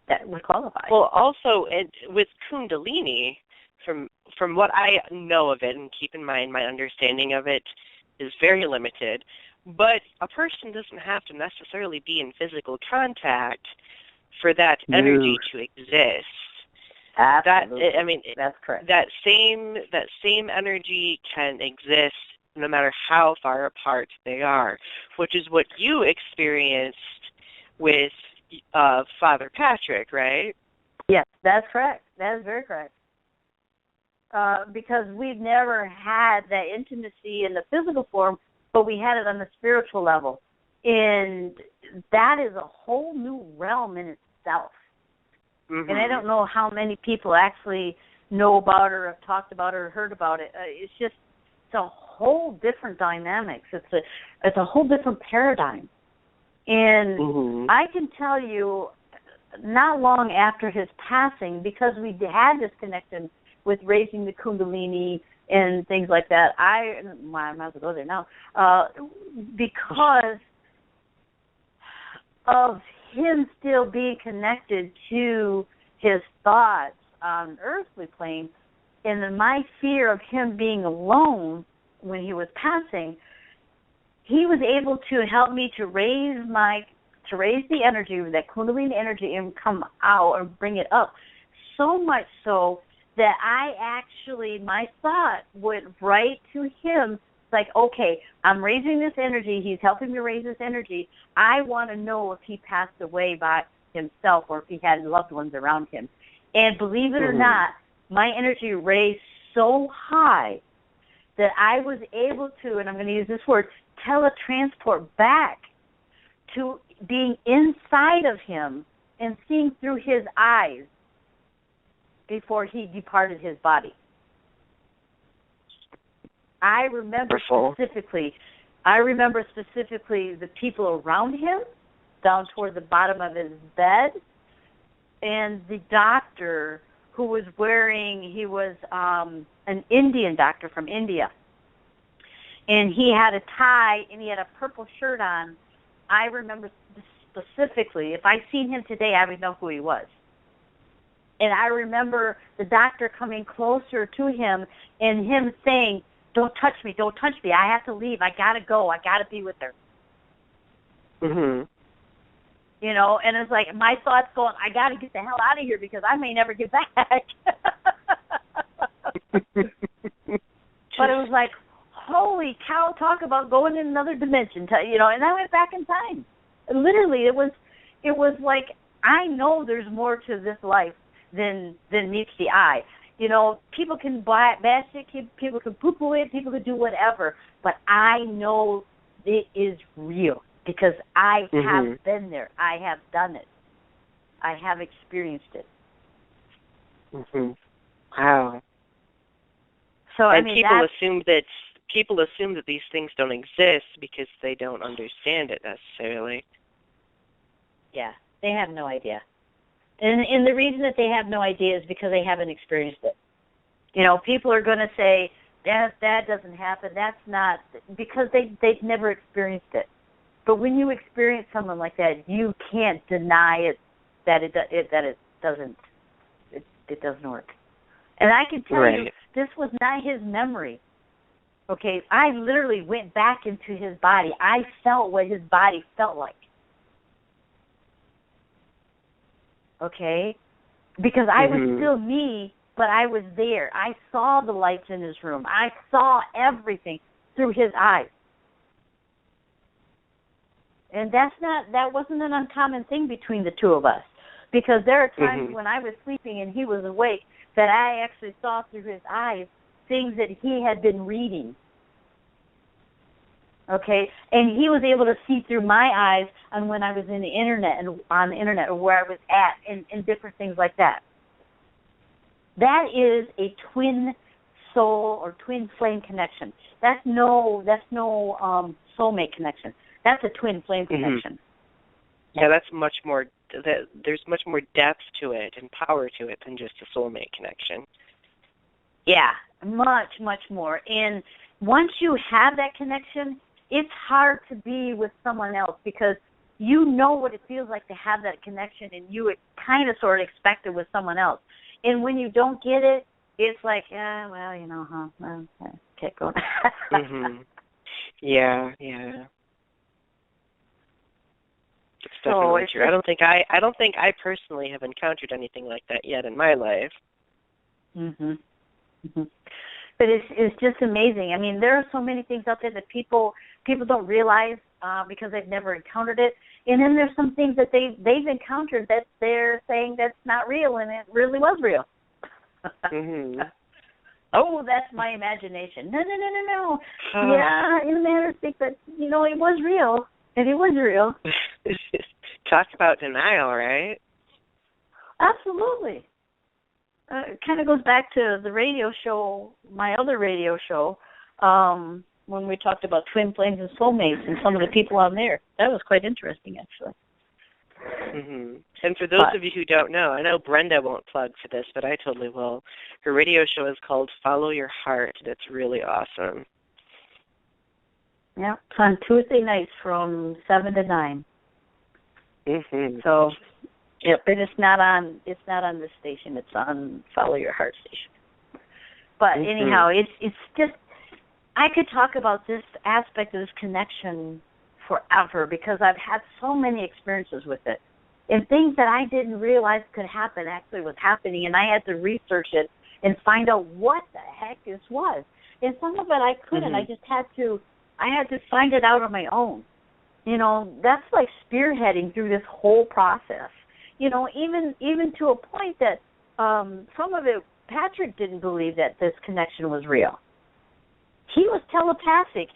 that would qualify. Well, also with Kundalini, from what I know of it, and keep in mind my understanding of it is very limited, but a person doesn't have to necessarily be in physical contact for that energy to exist. Absolutely. That's correct. That same energy can exist no matter how far apart they are, which is what you experienced with Father Patrick, right? Yes, that's correct. That is very correct. Because we've never had that intimacy in the physical form, but we had it on the spiritual level. And that is a whole new realm in itself. And I don't know how many people actually know about it or have talked about it or heard about it. It's a whole different dynamics. It's a whole different paradigm. And I can tell you, not long after his passing, because we had this connection with raising the Kundalini and things like that, I might as well go there now, because of him still being connected to his thoughts on earthly plane, and then my fear of him being alone when he was passing, he was able to help me to raise my to raise the energy, that Kundalini energy, and come out and bring it up. So much so that my thought went right to him. It's like, okay, I'm raising this energy. He's helping me raise this energy. I want to know if he passed away by himself or if he had loved ones around him. And believe it or not, my energy raised so high that I was able to, and I'm going to use this word, teletransport back to being inside of him and seeing through his eyes before he departed his body. I remember specifically the people around him down toward the bottom of his bed, and the doctor who was he was an Indian doctor from India. And he had a tie and he had a purple shirt on. I remember specifically, if I seen him today, I would know who he was. And I remember the doctor coming closer to him and him saying, don't touch me, I have to leave, I got to go, I got to be with her. Mhm. You know, and it's like my thoughts going, I got to get the hell out of here because I may never get back. But it was like, holy cow, talk about going in another dimension, you know, and I went back in time. Literally, it was like, I know there's more to this life than meets the eye. You know, people can bash it, people can poo-poo it, people can do whatever, but I know it is real because I have been there. I have done it. I have experienced it. Wow. So and people assume that these things don't exist because they don't understand it necessarily. Yeah, they have no idea. And the reason that they have no idea is because they haven't experienced it. You know, people are going to say, that doesn't happen, that's not, because they've never experienced it. But when you experience something like that, you can't deny it that it doesn't work. And I can tell you, this was not his memory. Okay, I literally went back into his body. I felt what his body felt like. Okay? Because I was still me, but I was there. I saw the lights in his room. I saw everything through his eyes. And that wasn't an uncommon thing between the two of us. Because there are times when I was sleeping and he was awake that I actually saw through his eyes things that he had been reading. Okay? And he was able to see through my eyes on when I was in the internet and on the internet or where I was at and different things like that. That is a twin soul or twin flame connection. That's no soulmate connection. That's a twin flame connection. Yeah, that's much more. There's much more depth to it and power to it than just a soulmate connection. Yeah, much, much more. And once you have that connection, it's hard to be with someone else because you know what it feels like to have that connection, and you kind of sort of expect it with someone else. And when you don't get it, it's like, yeah, well, you know, well, can't go. Yeah. It's definitely true. I don't think I personally have encountered anything like that yet in my life. But it's just amazing. I mean, there are so many things out there that people don't realize because they've never encountered it. And then there's some things that they've encountered that they're saying that's not real, and it really was real. Oh, that's my imagination. No. Yeah, in a matter of speak, but you know, it was real, and it was real. Talk about denial, right? Absolutely. It kind of goes back to the radio show, my other radio show, when we talked about twin flames and soulmates and some of the people on there. That was quite interesting, actually. And for those of you who don't know, I know Brenda won't plug for this, but I totally will. Her radio show is called Follow Your Heart, and it's really awesome. Yeah, it's on Tuesday nights from 7 to 9. So, yep, and it's not on this station. It's on Follow Your Heart station. But anyhow, it's just, I could talk about this aspect of this connection forever because I've had so many experiences with it. And things that I didn't realize could happen actually was happening, and I had to research it and find out what the heck this was. And some of it I couldn't. Mm-hmm. I had to find it out on my own. You know, that's like spearheading through this whole process. You know, even to a point that some of it, Patrick didn't believe that this connection was real. He was telepathic.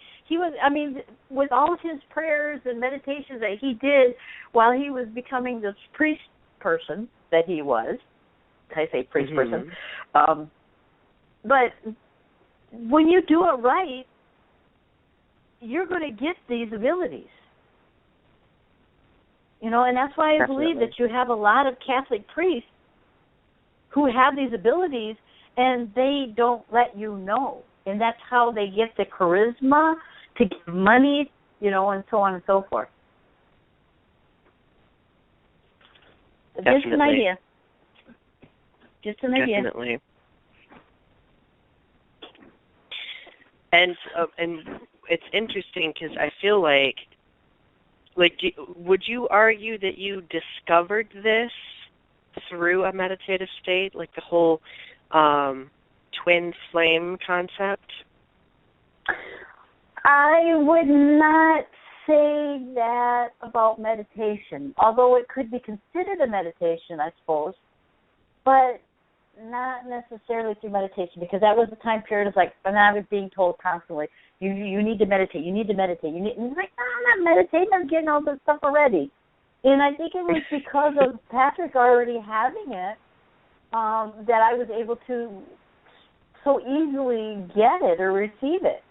With all of his prayers and meditations that he did while he was becoming this priest person that he was. I say priest person. But when you do it right, you're going to get these abilities. You know, and that's why I believe that you have a lot of Catholic priests who have these abilities and they don't let you know. And that's how they get the charisma to give money, you know, and so on and so forth. Definitely. Just an idea. Just an idea. Definitely. And it's interesting because I feel like would you argue that you discovered this through a meditative state, like the whole twin flame concept? I would not say that about meditation, although it could be considered a meditation, I suppose, but not necessarily through meditation, because that was the time period of like, and I was being told constantly, you need to meditate, you need to meditate, and it's like, no, I'm not meditating, I'm getting all this stuff already. And I think it was because of Patrick already having it that I was able to so easily get it or receive it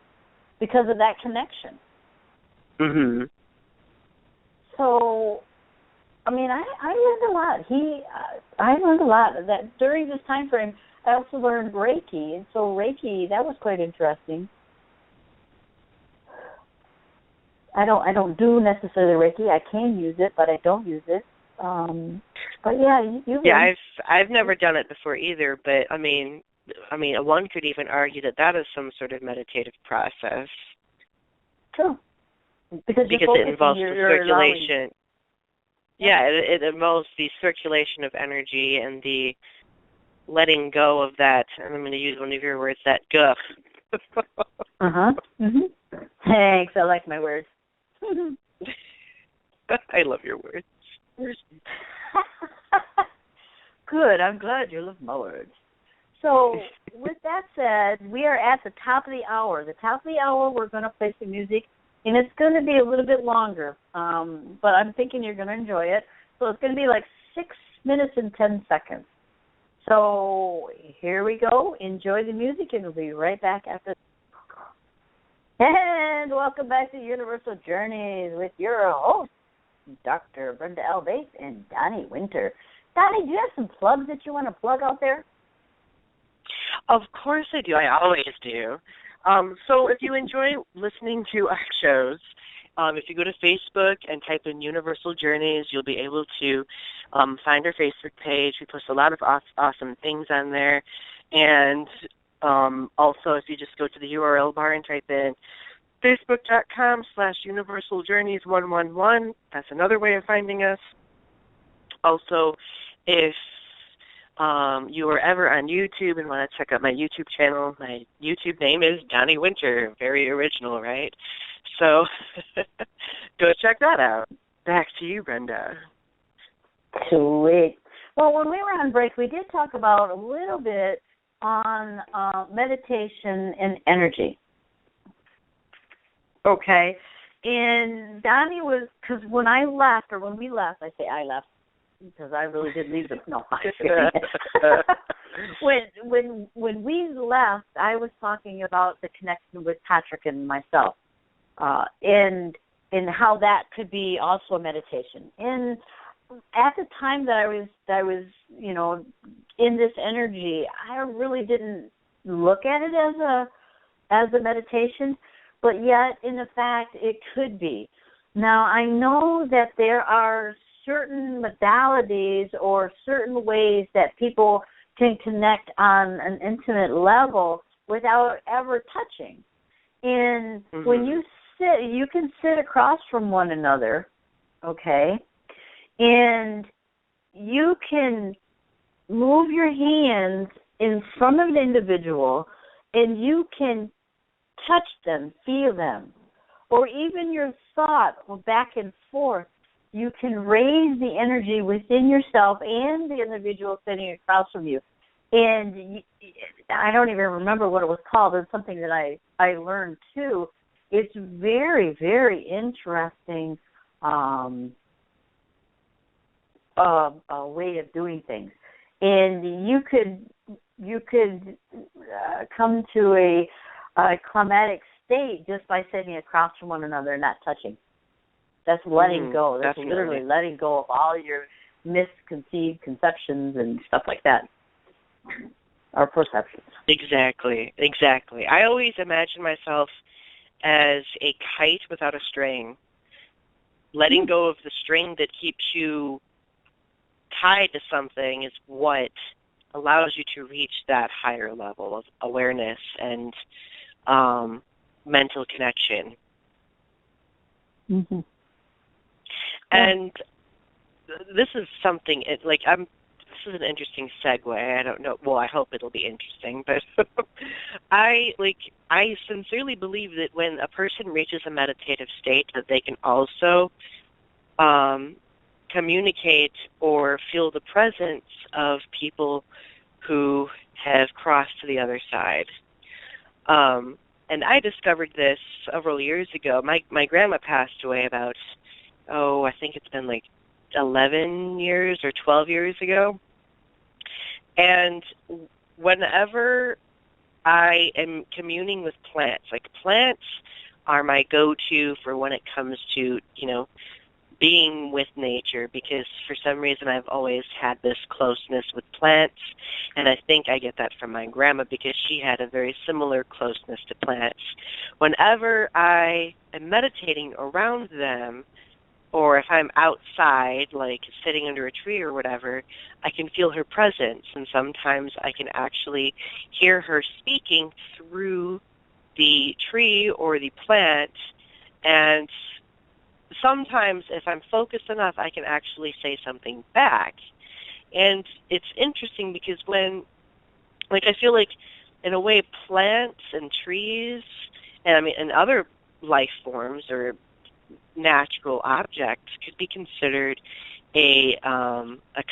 because of that connection. Mm-hmm. So, I mean, I learned a lot. I learned a lot. That during this time frame, I also learned Reiki, and so Reiki, that was quite interesting. I don't do necessarily Reiki. I can use it, but I don't use it. But yeah, yeah, I've never done it before either. But I mean, one could even argue that is some sort of meditative process. True. Because it involves the circulation. Yeah, it involves the circulation of energy and the letting go of that. And I'm going to use one of your words, that guff. Thanks. I like my words. I love your words. Good. I'm glad you love my words. So, with that said, we are at the top of the hour. The top of the hour, we're going to play some music, and it's going to be a little bit longer, but I'm thinking you're going to enjoy it. So it's going to be like 6 minutes and 10 seconds. So here we go. Enjoy the music, and we'll be right back after. And welcome back to Universal Journeys with your host, Dr. Brenda L. Bates and Donnie Winter. Donnie, do you have some plugs that you want to plug out there? Of course I do. I always do. So if you enjoy listening to our shows, if you go to Facebook and type in Universal Journeys, you'll be able to find our Facebook page. We post a lot of awesome things on there. And also, if you just go to the URL bar and type in facebook.com/universaljourneys111, that's another way of finding us. Also, if you are ever on YouTube and want to check out my YouTube channel, my YouTube name is Donnie Winter. Very original, right? So go check that out. Back to you, Brenda. Sweet. Well, when we were on break, we did talk about a little bit on meditation and energy. Okay. And Donnie was, because when we left, I say I left, because I really did leave them. No, I'm kidding. When we left, I was talking about the connection with Patrick and myself, and how that could be also a meditation. And at the time that I was, you know, in this energy, I really didn't look at it as a meditation, but yet, in fact, it could be. Now, I know that there are certain modalities or certain ways that people can connect on an intimate level without ever touching. And when you sit across from one another, okay, and you can move your hands in front of an individual, and you can touch them, feel them, or even your thought or back and forth. You can raise the energy within yourself and the individual sitting across from you. And I don't even remember what it was called. It's something that I learned too. It's very, very interesting a way of doing things. And you could come to a climatic state just by sitting across from one another and not touching. That's letting go. That's definitely. Literally letting go of all your misconceived conceptions and stuff like that, or perceptions. Exactly. I always imagine myself as a kite without a string. Letting go of the string that keeps you tied to something is what allows you to reach that higher level of awareness and mental connection. Mm-hmm. And this is something, this is an interesting segue. I don't know. Well, I hope it'll be interesting, but I sincerely believe that when a person reaches a meditative state, that they can also communicate or feel the presence of people who have crossed to the other side. And I discovered this several years ago. My grandma passed away about, I think it's been like 11 years or 12 years ago. And whenever I am communing with plants, like plants are my go-to for when it comes to, being with nature, because for some reason I've always had this closeness with plants, and I think I get that from my grandma because she had a very similar closeness to plants. Whenever I am meditating around them, or if I'm outside, like sitting under a tree or whatever, I can feel her presence, and sometimes I can actually hear her speaking through the tree or the plant, and sometimes if I'm focused enough, I can actually say something back. And it's interesting because I feel like in a way plants and trees and other life forms or natural objects could be considered a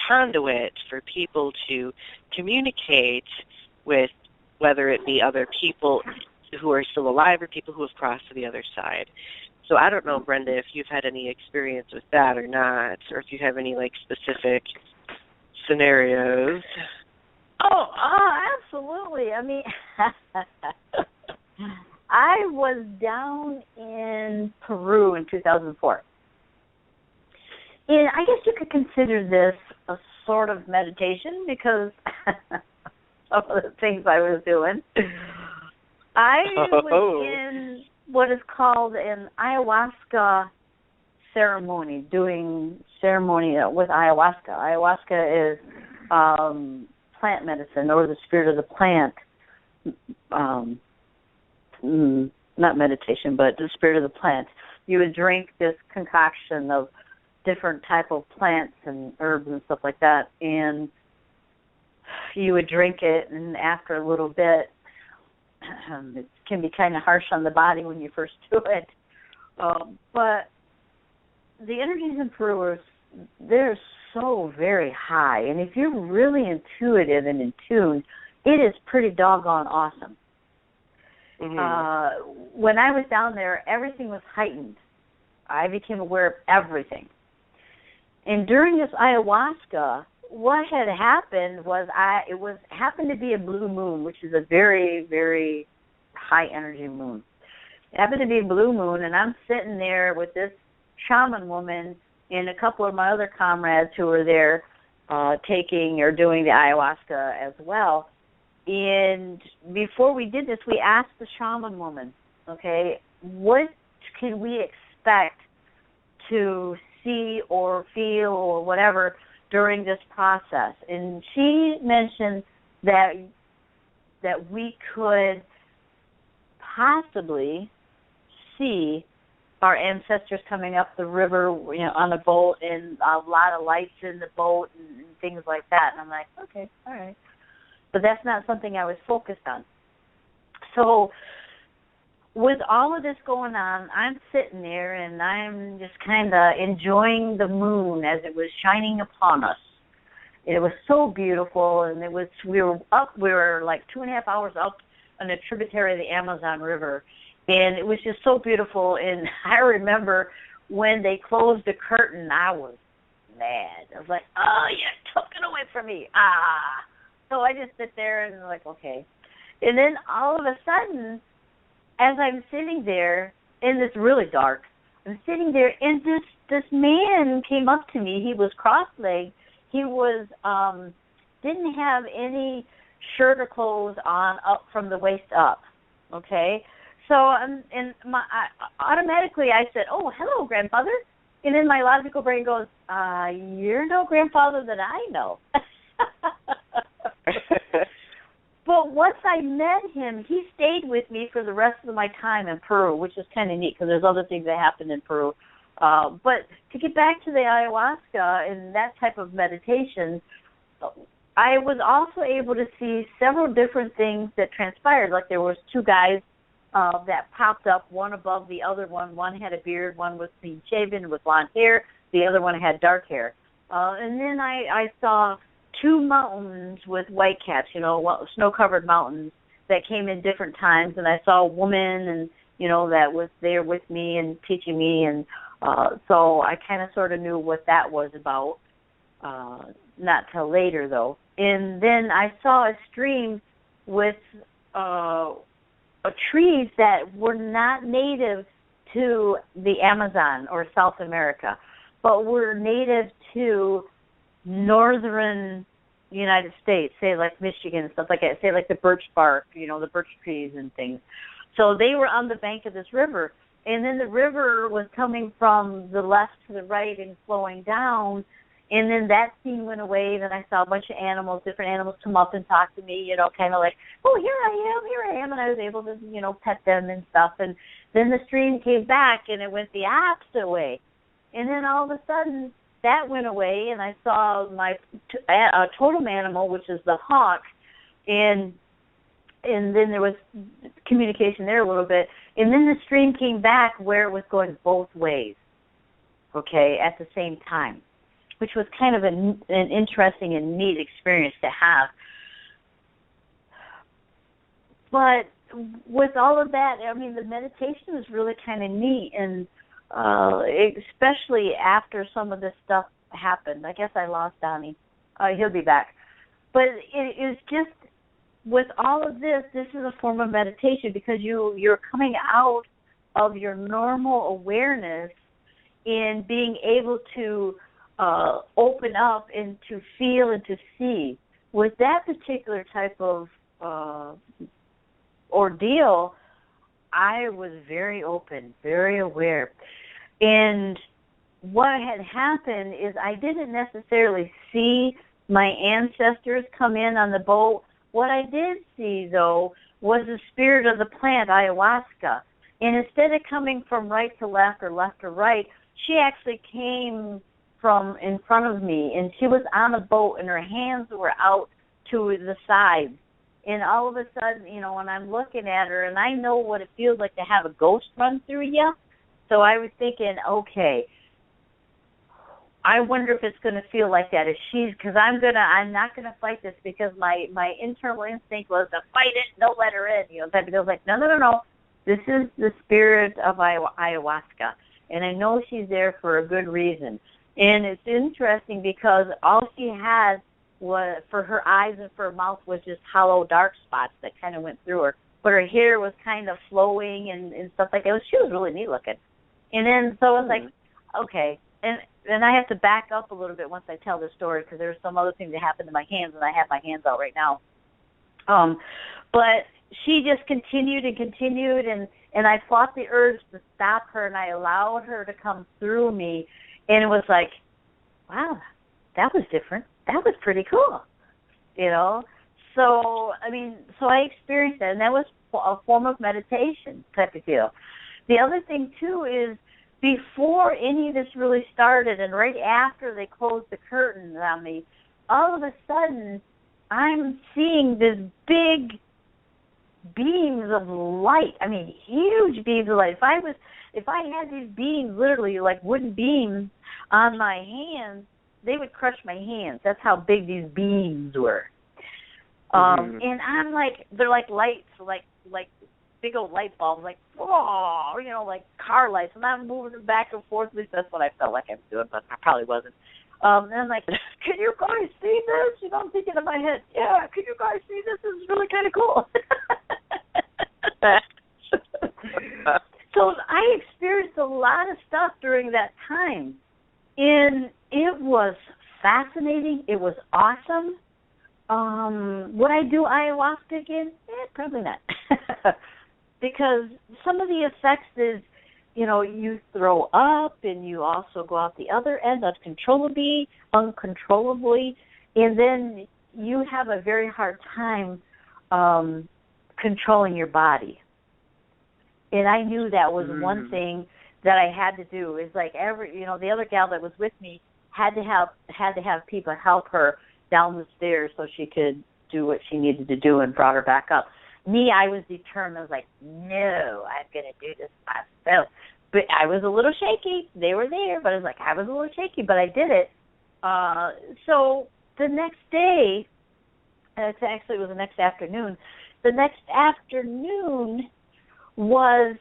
conduit for people to communicate with, whether it be other people who are still alive or people who have crossed to the other side. So I don't know, Brenda, if you've had any experience with that or not, or if you have any specific scenarios. Oh, absolutely. I mean, I was down in Peru in 2004. And I guess you could consider this a sort of meditation because some of the things I was doing. I was in what is called an ayahuasca ceremony, doing ceremony with ayahuasca. Ayahuasca is plant medicine, or the spirit of the plant. Not meditation, but the spirit of the plant. You would drink this concoction of different type of plants and herbs and stuff like that, and you would drink it, and after a little bit, it can be kind of harsh on the body when you first do it. But the energies in Peru, they're so very high, and if you're really intuitive and in tune, it is pretty doggone awesome. Mm-hmm. When I was down there, everything was heightened. I became aware of everything. And during this ayahuasca, what had happened was happened to be a blue moon, which is a very, very high energy moon. It happened to be a blue moon, and I'm sitting there with this shaman woman and a couple of my other comrades who were there taking or doing the ayahuasca as well. And before we did this, we asked the shaman woman, okay, what can we expect to see or feel or whatever during this process? And she mentioned that we could possibly see our ancestors coming up the river, on a boat, and a lot of lights in the boat and things like that. And I'm like, okay, all right. But that's not something I was focused on. So with all of this going on, I'm sitting there and I'm just kind of enjoying the moon as it was shining upon us. It was so beautiful, and we were like 2.5 hours up on a tributary of the Amazon River, and it was just so beautiful. And I remember when they closed the curtain, I was mad. I was like, oh, you took it away from me. So I just sit there and like, okay. And then all of a sudden, as I'm sitting there, and it's really dark, I'm sitting there, and this man came up to me. He was cross-legged. He was didn't have any shirt or clothes on up from the waist up. Okay, so automatically I said, "Oh, hello, grandfather." And then my logical brain goes, "You're no grandfather that I know." But once I met him, he stayed with me for the rest of my time in Peru, which is kind of neat because there's other things that happened in Peru. But to get back to the ayahuasca and that type of meditation, I was also able to see several different things that transpired. Like there was 2 guys that popped up, one above the other one. One had a beard, one was clean shaven with blonde hair, the other one had dark hair. And then I saw 2 mountains with white caps, snow-covered mountains that came in different times. And I saw a woman and, that was there with me and teaching me, and so I kind of sort of knew what that was about, not till later, though. And then I saw a stream with trees that were not native to the Amazon or South America, but were native to northern United States, say like Michigan, stuff like that, say like the birch bark, the birch trees and things. So they were on the bank of this river. And then the river was coming from the left to the right and flowing down. And then that scene went away. Then I saw a bunch of animals, different animals come up and talk to me, kind of like, oh, here I am. And I was able to, pet them and stuff. And then the stream came back and it went the opposite way. And then all of a sudden that went away and I saw my totem animal, which is the hawk. And then there was communication there a little bit. And then the stream came back where it was going both ways, okay, at the same time, which was kind of an interesting and neat experience to have. But with all of that, I mean, the meditation was really kind of neat, and especially after some of this stuff happened. I guess I lost Donnie. He'll be back. But it is just, with all of this is a form of meditation because you're coming out of your normal awareness and being able to open up and to feel and to see. With that particular type of ordeal, I was very open, very aware. And what had happened is I didn't necessarily see my ancestors come in on the boat. What I did see, though, was the spirit of the plant, ayahuasca. And instead of coming from right to left or left to right, she actually came from in front of me. And she was on a boat, and her hands were out to the sides. And all of a sudden, when I'm looking at her, and I know what it feels like to have a ghost run through you. So I was thinking, okay, I wonder if it's going to feel like that. Because I'm not going to fight this because my internal instinct was to fight it, don't let her in. That feels like, no. This is the spirit of ayahuasca. And I know she's there for a good reason. And it's interesting because all she had was, for her eyes and for her mouth, was just hollow dark spots that kind of went through her. But her hair was kind of flowing and stuff like that. She was really neat looking. And then, so I was like, okay. And I have to back up a little bit once I tell the story because there's some other things that happened to my hands, and I have my hands out right now. But she just continued, and I fought the urge to stop her, and I allowed her to come through me. And it was like, wow, that was different. That was pretty cool, So, I experienced that, and that was a form of meditation type of deal. The other thing, too, is before any of this really started and right after they closed the curtain on me, all of a sudden I'm seeing this big beams of light. I mean, huge beams of light. If I had these beams, literally like wooden beams on my hands, they would crush my hands. That's how big these beams were. And I'm like, they're like lights, like big old light bulbs, like, whoa, you know, like car lights. And I'm moving them back and forth. At least that's what I felt like I was doing, but I probably wasn't. And I'm like, can you guys see this? You know, I'm thinking in my head, yeah, can you guys see this? This is really kind of cool. So I experienced a lot of stuff during that time. And it was fascinating. It was awesome. Would I do ayahuasca again? Probably not. Because some of the effects is, you know, you throw up and you also go out the other end uncontrollably, and then you have a very hard time controlling your body. And I knew that was one thing that I had to do. Is like the other gal that was with me had to have people help her down the stairs so she could do what she needed to do and brought her back up. Me, I was determined. I was like, no, I'm going to do this myself. But I was a little shaky. They were there, but I was like, I was a little shaky, but I did it. So the next day, it was the next afternoon. The next afternoon was,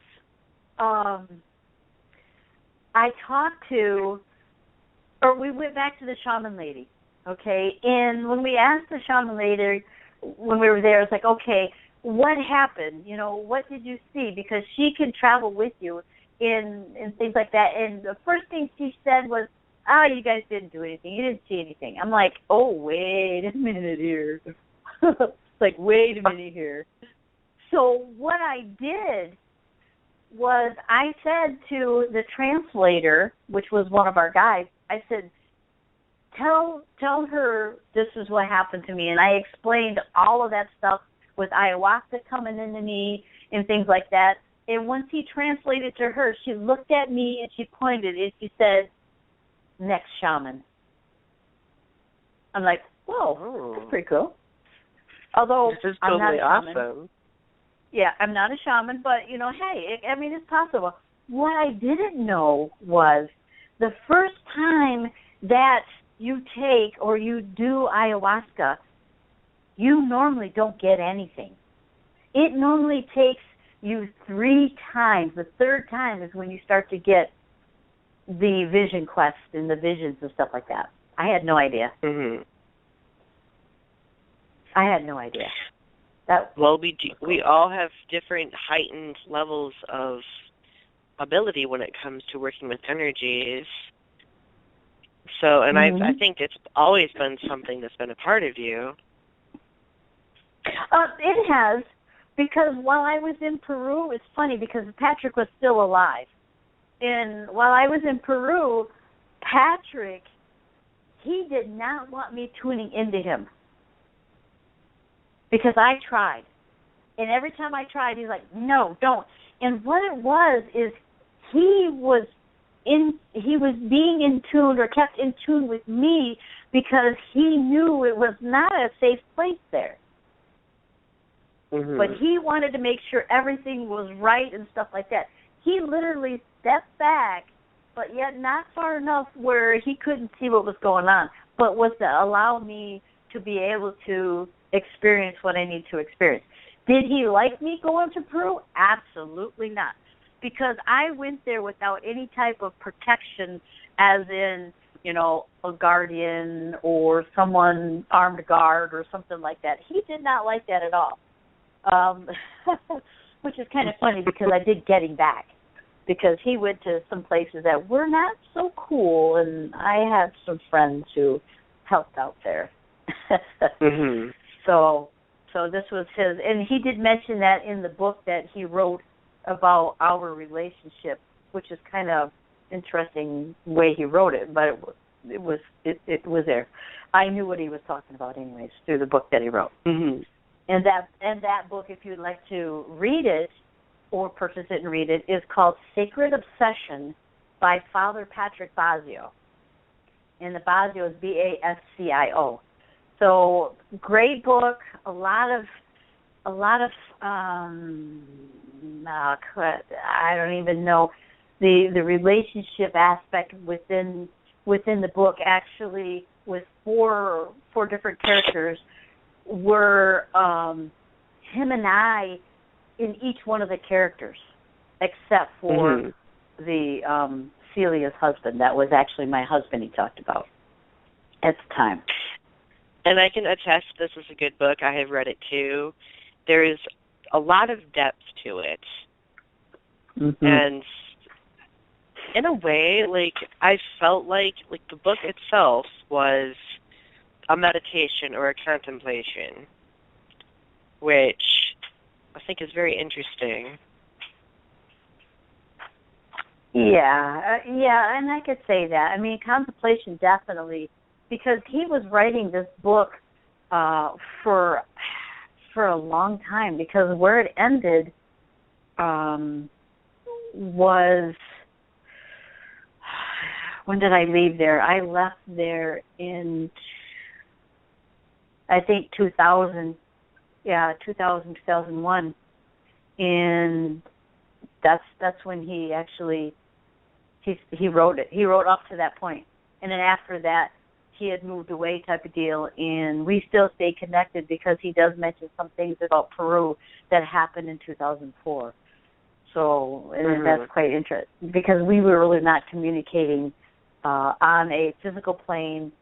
we went back to the shaman lady, okay? And when we asked the shaman lady, when we were there, it's like, okay, what happened? You know, what did you see? Because she can travel with you and things like that. And the first thing she said was, you guys didn't do anything. You didn't see anything. I'm like, oh, wait a minute here. Like, wait a minute here. So what I did was I said to the translator, which was one of our guys, I said, tell her this is what happened to me. And I explained all of that stuff with ayahuasca coming into me and things like that. And once he translated to her, she looked at me and she pointed and she said, next shaman. I'm like, whoa, that's pretty cool. Although this is I'm totally not a shaman. awesome. Yeah, I'm not a shaman, but, you know, hey, it's possible. What I didn't know was the first time that you take or you do ayahuasca, you normally don't get anything. It normally takes you 3 times. The third time is when you start to get the vision quest and the visions and stuff like that. I had no idea. I had no idea. We all have different heightened levels of ability when it comes to working with energies. So, and I think it's always been something that's been a part of you. It has, because while I was in Peru, it's funny because Patrick was still alive. And while I was in Peru, Patrick, he did not want me tuning into him. Because I tried. And every time I tried, he's like, no, don't. And what it was is he was being in tune or kept in tune with me because he knew it was not a safe place there. But he wanted to make sure everything was right and stuff like that. He literally stepped back, but yet not far enough where he couldn't see what was going on, but was to allow me to be able to experience what I need to experience. Did he like me going to Peru? Absolutely not. Because I went there without any type of protection, as in, you know, a guardian or someone armed guard or something like that. He did not like that at all. Which is kind of funny because I did get him back. Because he went to some places that were not so cool, and I had some friends who helped out there. So this was his, and he did mention that in the book that he wrote about our relationship, which is kind of interesting way he wrote it, but it was there. I knew what he was talking about anyways through the book that he wrote. And that book, if you'd like to read it or purchase it and read it, is called Sacred Obsession, by Father Patrick Bascio. And the Bascio is Bascio. So great book, a lot of I don't even know the relationship aspect within the book. Actually, with four different characters, were him and I in each one of the characters, except for the Celia's husband. That was actually my husband he talked about at the time. And I can attest this is a good book. I have read it too. There is a lot of depth to it. And in a way, like, I felt like the book itself was a meditation or a contemplation, which I think is very interesting. Yeah, and I could say that. I mean, contemplation definitely, because he was writing this book for a long time, because where it ended was, when did I leave there? I left there in, I think, 2000, 2001, and that's when he actually, he wrote it. He wrote up to that point. And then after that, he had moved away type of deal, and we still stay connected because he does mention some things about Peru that happened in 2004. So and that's quite interesting, because we were really not communicating on a physical plane,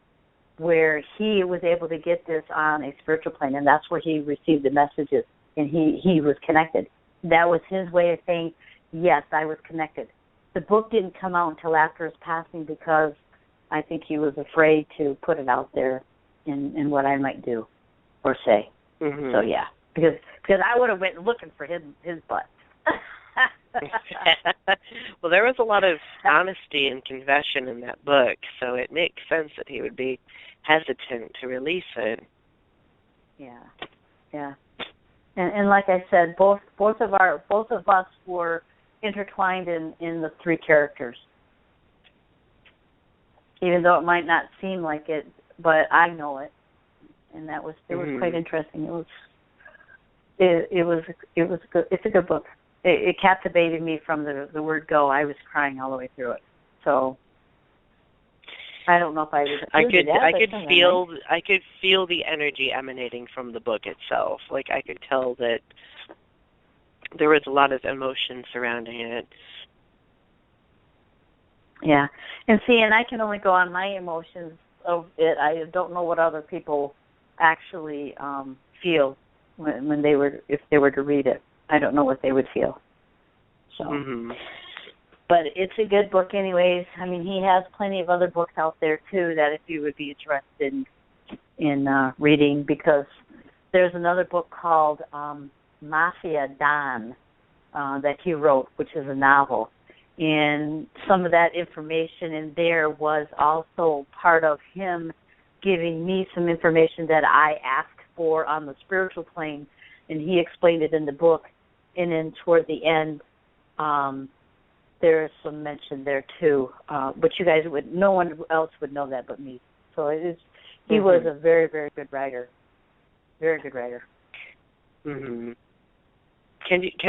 where he was able to get this on a spiritual plane, and that's where he received the messages, and he was connected. That was his way of saying, yes, I was connected. The book didn't come out until after his passing, because I think he was afraid to put it out there in what I might do or say. So yeah, because I would have went looking for his butt. Well, there was a lot of honesty and confession in that book, so it makes sense that he would be hesitant to release it. Yeah. And like I said, both of us were intertwined in the three characters. Even though it might not seem like it, but I know it, and it was quite interesting. It's a good book. It captivated me from the word go. I was crying all the way through it. So I don't know if I would. I could feel the energy emanating from the book itself. Like, I could tell that there was a lot of emotion surrounding it. Yeah, and I can only go on my emotions of it. I don't know what other people actually feel when they were, if they were to read it. I don't know what they would feel. So, but it's a good book, anyways. I mean, he has plenty of other books out there too that if you would be interested in reading, because there's another book called Mafia Don that he wrote, which is a novel. And some of that information in there was also part of him giving me some information that I asked for on the spiritual plane, and he explained it in the book. And then toward the end, there's some mention there too, but you guys no one else would know that but me. So he was a very, very good writer. Very good writer.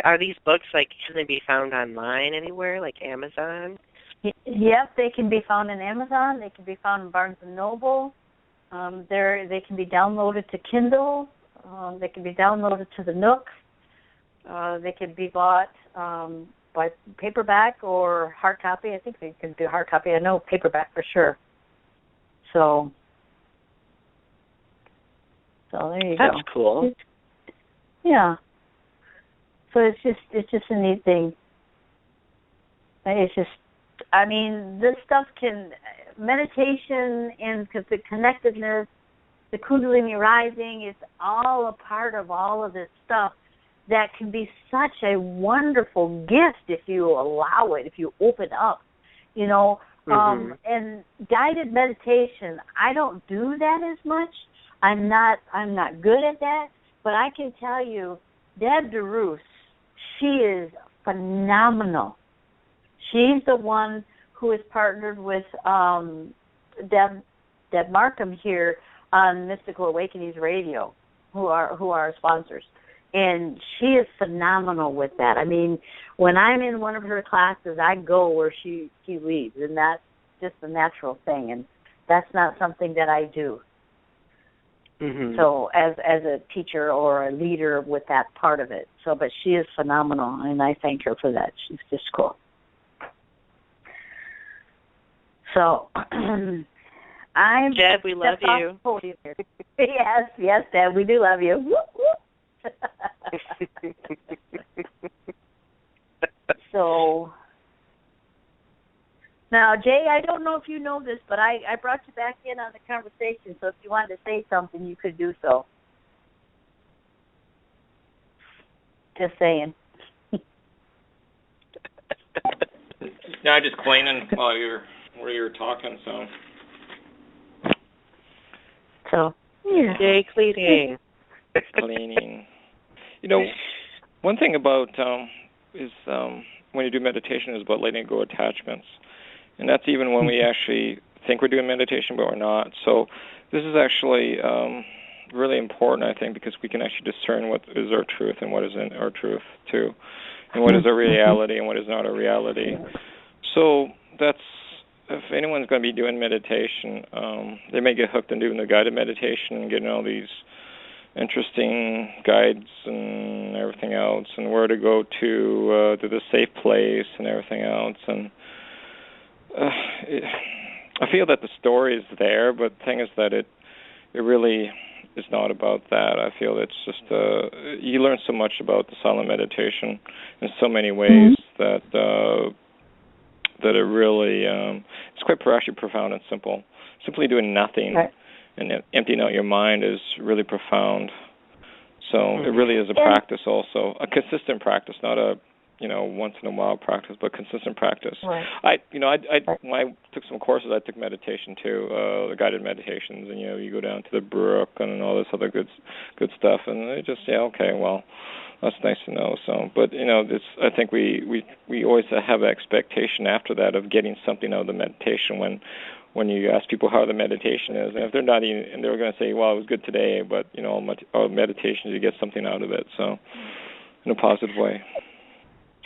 Are these books, can they be found online anywhere, like Amazon? Yep, they can be found in Amazon. They can be found in Barnes & Noble. They can be downloaded to Kindle. They can be downloaded to the Nook. They can be bought by paperback or hard copy. I think they can do hard copy. I know paperback for sure. So there you go. That's cool. Yeah. So it's just a neat thing. It's just, I mean, this stuff meditation and the connectedness, the Kundalini rising, it's all a part of all of this stuff that can be such a wonderful gift if you allow it, if you open up, and guided meditation, I don't do that as much. I'm not good at that, but I can tell you, Deb DeRusse, she is phenomenal. She's the one who is partnered with Deb Markham here on Mystical Awakenings Radio, who are our sponsors. And she is phenomenal with that. I mean, when I'm in one of her classes, I go where she leads, and that's just a natural thing. And that's not something that I do. Mm-hmm. So as a teacher or a leader with that part of it. So, but she is phenomenal, and I thank her for that. She's just cool. So, Deb, we love you. Yes, Deb, we do love you. So, now, Jay, I don't know if you know this, but I brought you back in on the conversation, so if you wanted to say something, you could do so. Just saying. Yeah, I just cleaning while you were talking, so. So, yeah. Jay, cleaning. Cleaning. You know, one thing about is when you do meditation is about letting go of attachments. And that's even when we actually think we're doing meditation, but we're not. So this is actually really important, I think, because we can actually discern what is our truth and what isn't our truth, too, and what is our reality and what is not our reality. So that's, if anyone's going to be doing meditation, they may get hooked on doing the guided meditation and getting all these interesting guides and everything else, and where to go to the safe place and everything else. And I feel that the story is there, but the thing is that it really is not about that. I feel it's just you learn so much about the silent meditation in so many ways that it really it's quite actually profound and simple. Simply doing nothing and emptying out your mind is really profound. So it really is a practice also, a consistent practice, not a once in a while practice, but consistent practice. Right. When I took some courses, I took meditation too, the guided meditations, and you go down to the brook and all this other good stuff, and I just okay, well, that's nice to know. So, but I think we always have an expectation after that of getting something out of the meditation when you ask people how the meditation is, and if they're not even, and they're going to say, well, it was good today, but all meditations you get something out of it, so in a positive way.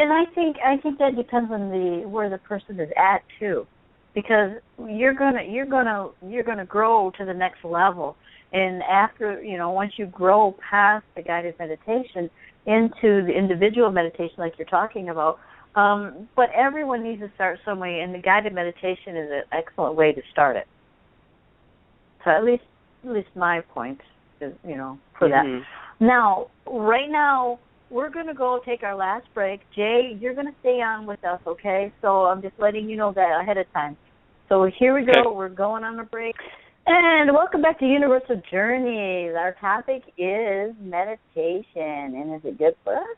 And I think that depends on where the person is at too, because you're gonna grow to the next level, and after once you grow past the guided meditation into the individual meditation like you're talking about, but everyone needs to start some way, and the guided meditation is an excellent way to start it. So at least my point is for that. Now, right now, we're going to go take our last break. Jay, you're going to stay on with us, okay? So I'm just letting you know that ahead of time. So here we go. Okay. We're going on a break. And welcome back to Universal Journeys. Our topic is meditation. And is it good for us?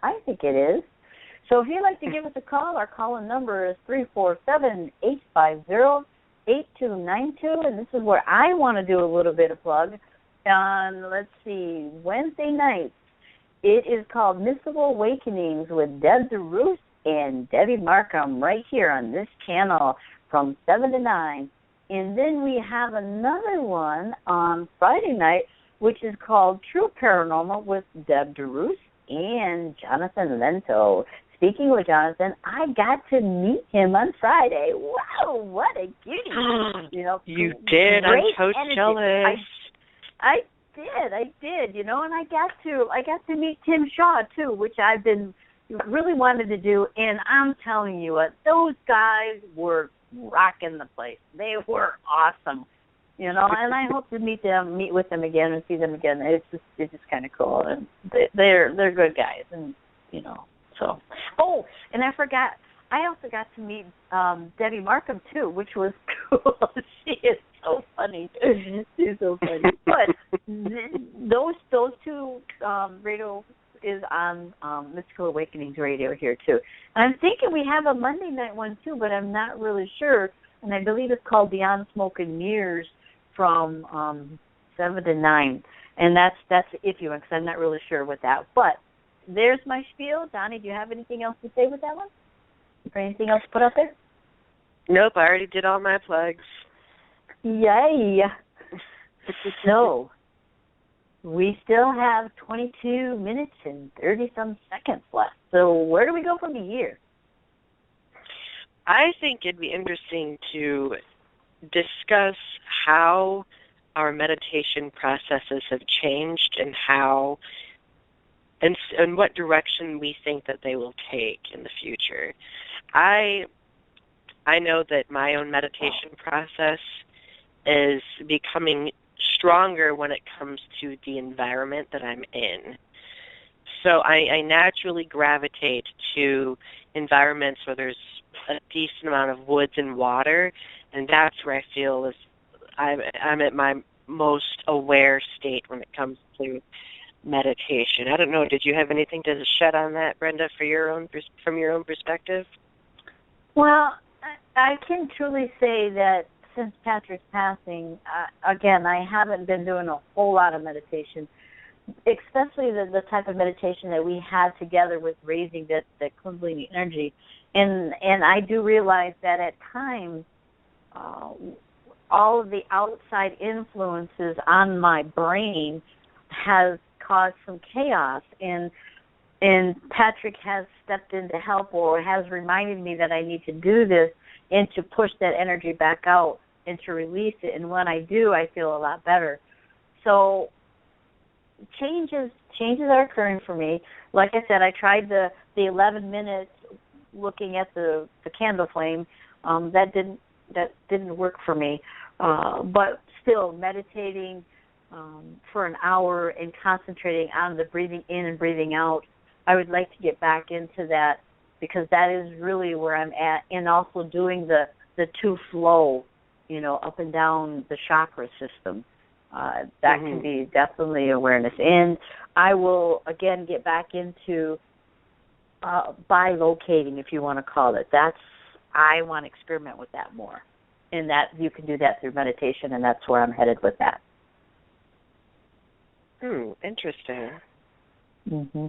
I think it is. So if you'd like to give us a call, our call-in number is 347-850-8292. And this is where I want to do a little bit of plug. On, let's see, Wednesday nights, it is called Mystical Awakenings with Deb DeRusse and Debbie Markham right here on this channel from 7 to 9. And then we have another one on Friday night, which is called True Paranormal with Deb DeRusse and Jonathan Lento. Speaking with Jonathan, I got to meet him on Friday. Wow, what a cutie. You did. I'm so jealous. I did, and I got to meet Tim Shaw too, which I've been really wanted to do, and I'm telling you what, those guys were rocking the place. They were awesome, and I hope to meet with them again and see them again. It's just kind of cool, and they're good guys, and so. Oh, and I forgot, I also got to meet Debbie Markham too, which was cool. She is so funny. She's so funny. But those two radio is on Mystical Awakenings Radio here too. And I'm thinking we have a Monday night one too, but I'm not really sure. And I believe it's called Beyond Smoke and Mirrors from 7 to 9. And that's iffy one because I'm not really sure with that. But there's my spiel. Donnie, do you have anything else to say with that one? Or anything else to put up there? Nope, I already did all my plugs. Yay! So, we still have 22 minutes and 30-some seconds left. So where do we go from here? I think it'd be interesting to discuss how our meditation processes have changed and how and what direction we think that they will take in the future. I know that my own meditation process is becoming stronger when it comes to the environment that I'm in. So I naturally gravitate to environments where there's a decent amount of woods and water, and that's where I feel is I'm at my most aware state when it comes to meditation. I don't know, did you have anything to shed on that, Brenda, from your own perspective? Well, I can truly say that since Patrick's passing, again, I haven't been doing a whole lot of meditation, especially the type of meditation that we had together with raising the Kundalini Energy. And I do realize that at times, all of the outside influences on my brain has caused some chaos, and Patrick has stepped in to help or has reminded me that I need to do this and to push that energy back out and to release it. And when I do, I feel a lot better. So changes are occurring for me. Like I said, I tried the 11 minutes looking at the candle flame. That didn't work for me. But still, meditating for an hour and concentrating on the breathing in and breathing out, I would like to get back into that, because that is really where I'm at, and also doing the two flow, up and down the chakra system. That can be definitely awareness. And I will, again, get back into bilocating, if you want to call it. I want to experiment with that more. And that you can do that through meditation, and that's where I'm headed with that. Interesting. Mm-hmm.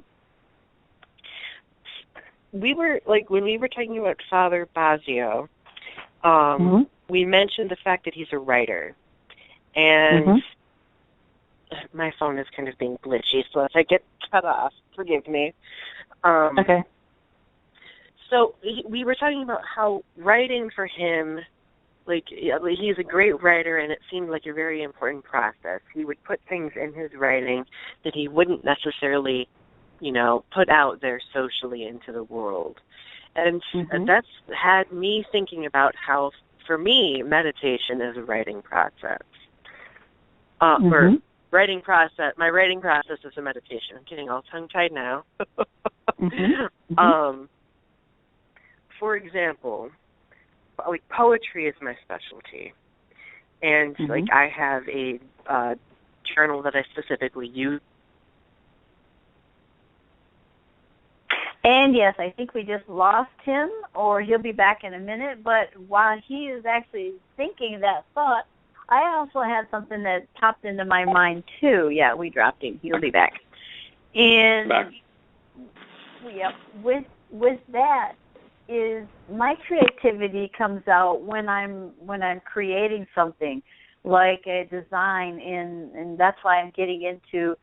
We were, when we were talking about Father Bazio, we mentioned the fact that he's a writer. And my phone is kind of being glitchy, so if I get cut off, forgive me. Okay. So we were talking about how writing for him, he's a great writer, and it seemed like a very important process. He would put things in his writing that he wouldn't necessarily, put out there socially into the world. And that's had me thinking about how, for me, meditation is a writing process. Or writing process, my writing process is a meditation. I'm getting all tongue-tied now. For example, poetry is my specialty. And, I have a journal that I specifically use. And, yes, I think we just lost him, or he'll be back in a minute. But while he is actually thinking that thought, I also had something that popped into my mind, too. Yeah, we dropped him. He'll be back. And, with that is my creativity comes out when I'm creating something like a design, and that's why I'm getting into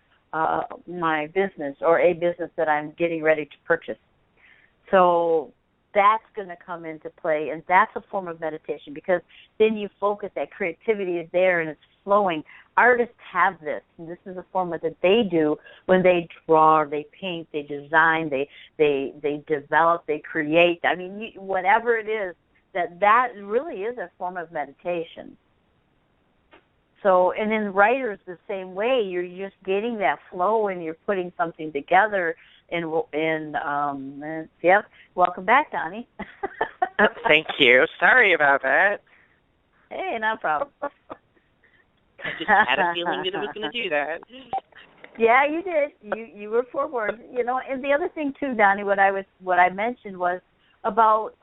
my business, or a business that I'm getting ready to purchase. So that's going to come into play, and that's a form of meditation, because then you focus, that creativity is there and it's flowing. Artists have this, and this is a form that they do when they draw, they paint, they design, they develop, they create. I mean, whatever it is, that really is a form of meditation. So, and then writers the same way. You're just getting that flow, and you're putting something together. And welcome back, Donnie. Thank you. Sorry about that. Hey, no problem. I just had a feeling that it was going to do that. Yeah, you did. You were forewarned. And the other thing too, Donnie, what I mentioned was about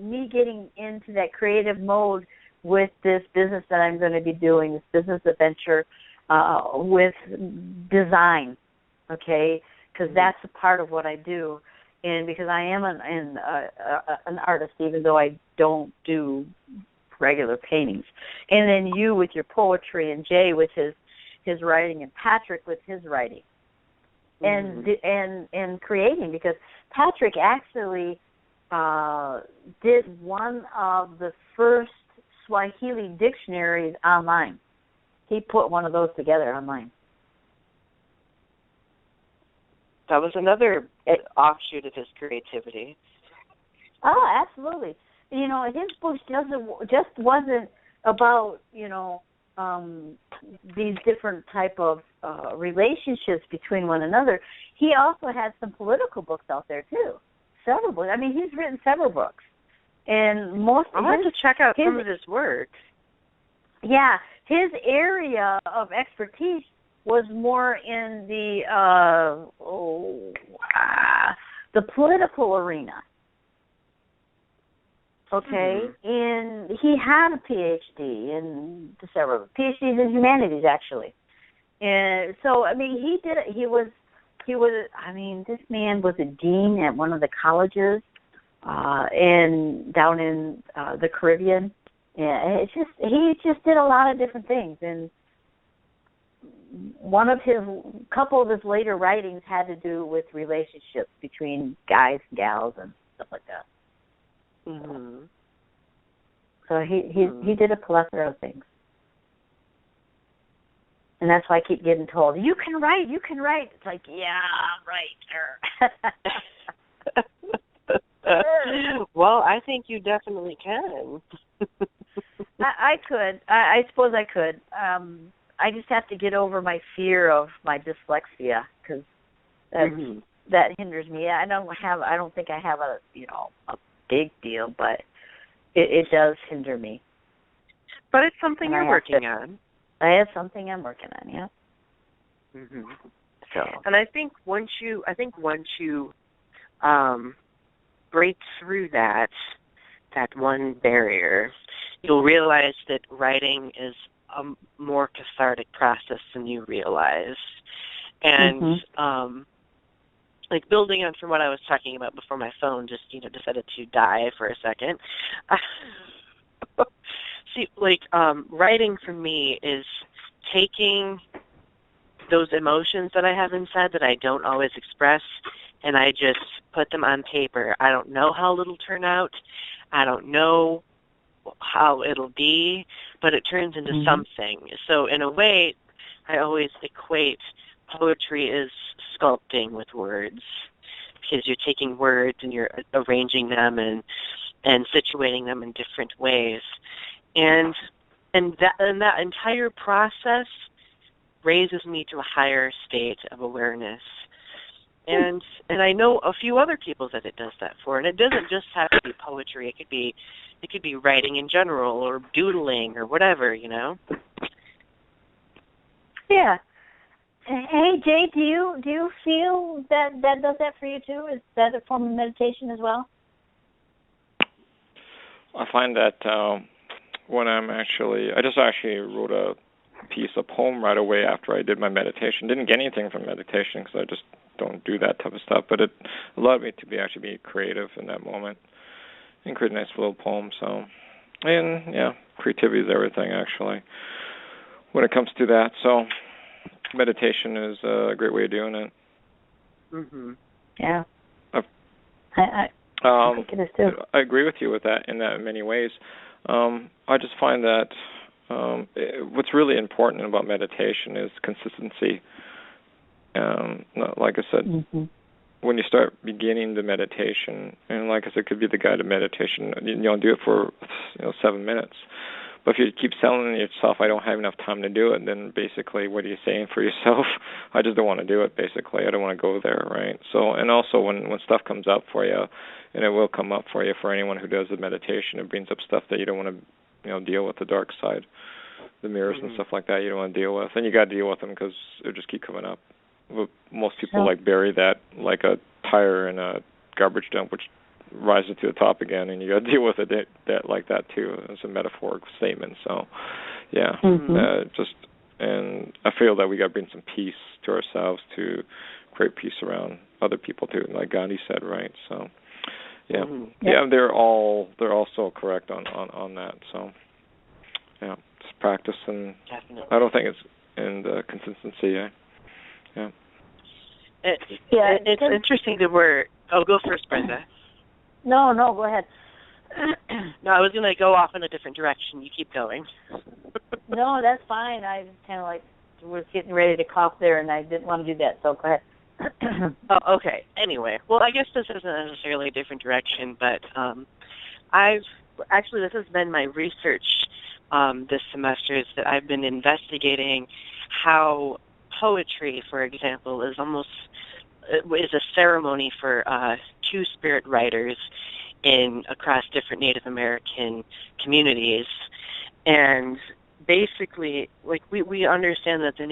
me getting into that creative mode with this business that I'm going to be doing, this business adventure with design, okay? Because that's a part of what I do. And because I am an artist, even though I don't do regular paintings. And then you with your poetry, and Jay with his writing, and Patrick with his writing, and creating, because Patrick actually did one of the first Swahili dictionaries online. He put one of those together online. That was another offshoot of his creativity. Oh, absolutely. You know, his book just wasn't about, you know, these different type of relationships between one another. He also had some political books out there too. Several books. I mean, he's written several books, and I'll have to check out some of his work. Yeah, his area of expertise was more in the political arena. Okay, and he had a PhD in several PhDs in humanities, actually, and so I mean, he did. He was. I mean, this man was a dean at one of the colleges, down in the Caribbean. Yeah, he just did a lot of different things, and couple of his later writings had to do with relationships between guys and gals and stuff like that. Mm-hmm. So he did a plethora of things. And that's why I keep getting told, you can write. It's like, yeah, right. Well, I think you definitely can. I could. I suppose I could. I just have to get over my fear of my dyslexia, because that hinders me. I don't think I have a big deal, but it does hinder me. But it's something you're working on. I have something I'm working on, yeah. Mm-hmm. So, and I think once you break through that one barrier, you'll realize that writing is a more cathartic process than you realize. And like building on from what I was talking about before my phone just decided to die for a second. See, writing for me is taking those emotions that I have inside that I don't always express, and I just put them on paper. I don't know how it'll turn out. I don't know how it'll be, but it turns into something. So in a way, I always equate poetry as sculpting with words, because you're taking words and you're arranging them and situating them in different ways. And that entire process raises me to a higher state of awareness. And I know a few other people that it does that for. And it doesn't just have to be poetry. It could be writing in general, or doodling, or whatever, Yeah. Hey, Jay, do you feel that does that for you too? Is that a form of meditation as well? I find that when I just actually wrote a poem right away after I did my meditation. Didn't get anything from meditation because I just don't do that type of stuff, but it allowed me to be creative in that moment and create a nice little poem. So, and yeah, creativity is everything actually when it comes to that. So meditation is a great way of doing it. Yeah. I think it is too. I agree with you with that in many ways. I just find that what's really important about meditation is consistency. Like I said, when you start beginning the meditation, and like I said, it could be the guided meditation, you don't do it for 7 minutes. But if you keep telling yourself, I don't have enough time to do it, then basically what are you saying for yourself? I just don't want to do it, basically. I don't want to go there, right? So, and also when stuff comes up for you, and it will come up for you for anyone who does the meditation, it brings up stuff that you don't want to deal with, the dark side, the mirrors and stuff like that you don't want to deal with. And you got to deal with them because it'll just keep coming up. Most people bury that like a tire in a garbage dump, which rises to the top again, and you got to deal with it like that too. It's a metaphorical statement. So, yeah, and I feel that we got to bring some peace to ourselves to create peace around other people too, like Gandhi said, right? So, Yeah, Mm-hmm. Yeah, they're all so correct on that. So, yeah, just practice, and Definitely. I don't think it's in the consistency. Yeah. It's interesting that we're. Oh, go first, Brenda. No, go ahead. No, I was going to go off in a different direction. You keep going. No, that's fine. I just kind of was getting ready to cough there, and I didn't want to do that, so go ahead. Oh, okay. Anyway, well, I guess this isn't necessarily a different direction, but this has been my research this semester, is that I've been investigating how poetry, for example, is a ceremony for two-spirit writers across different Native American communities. And basically, like we understand that the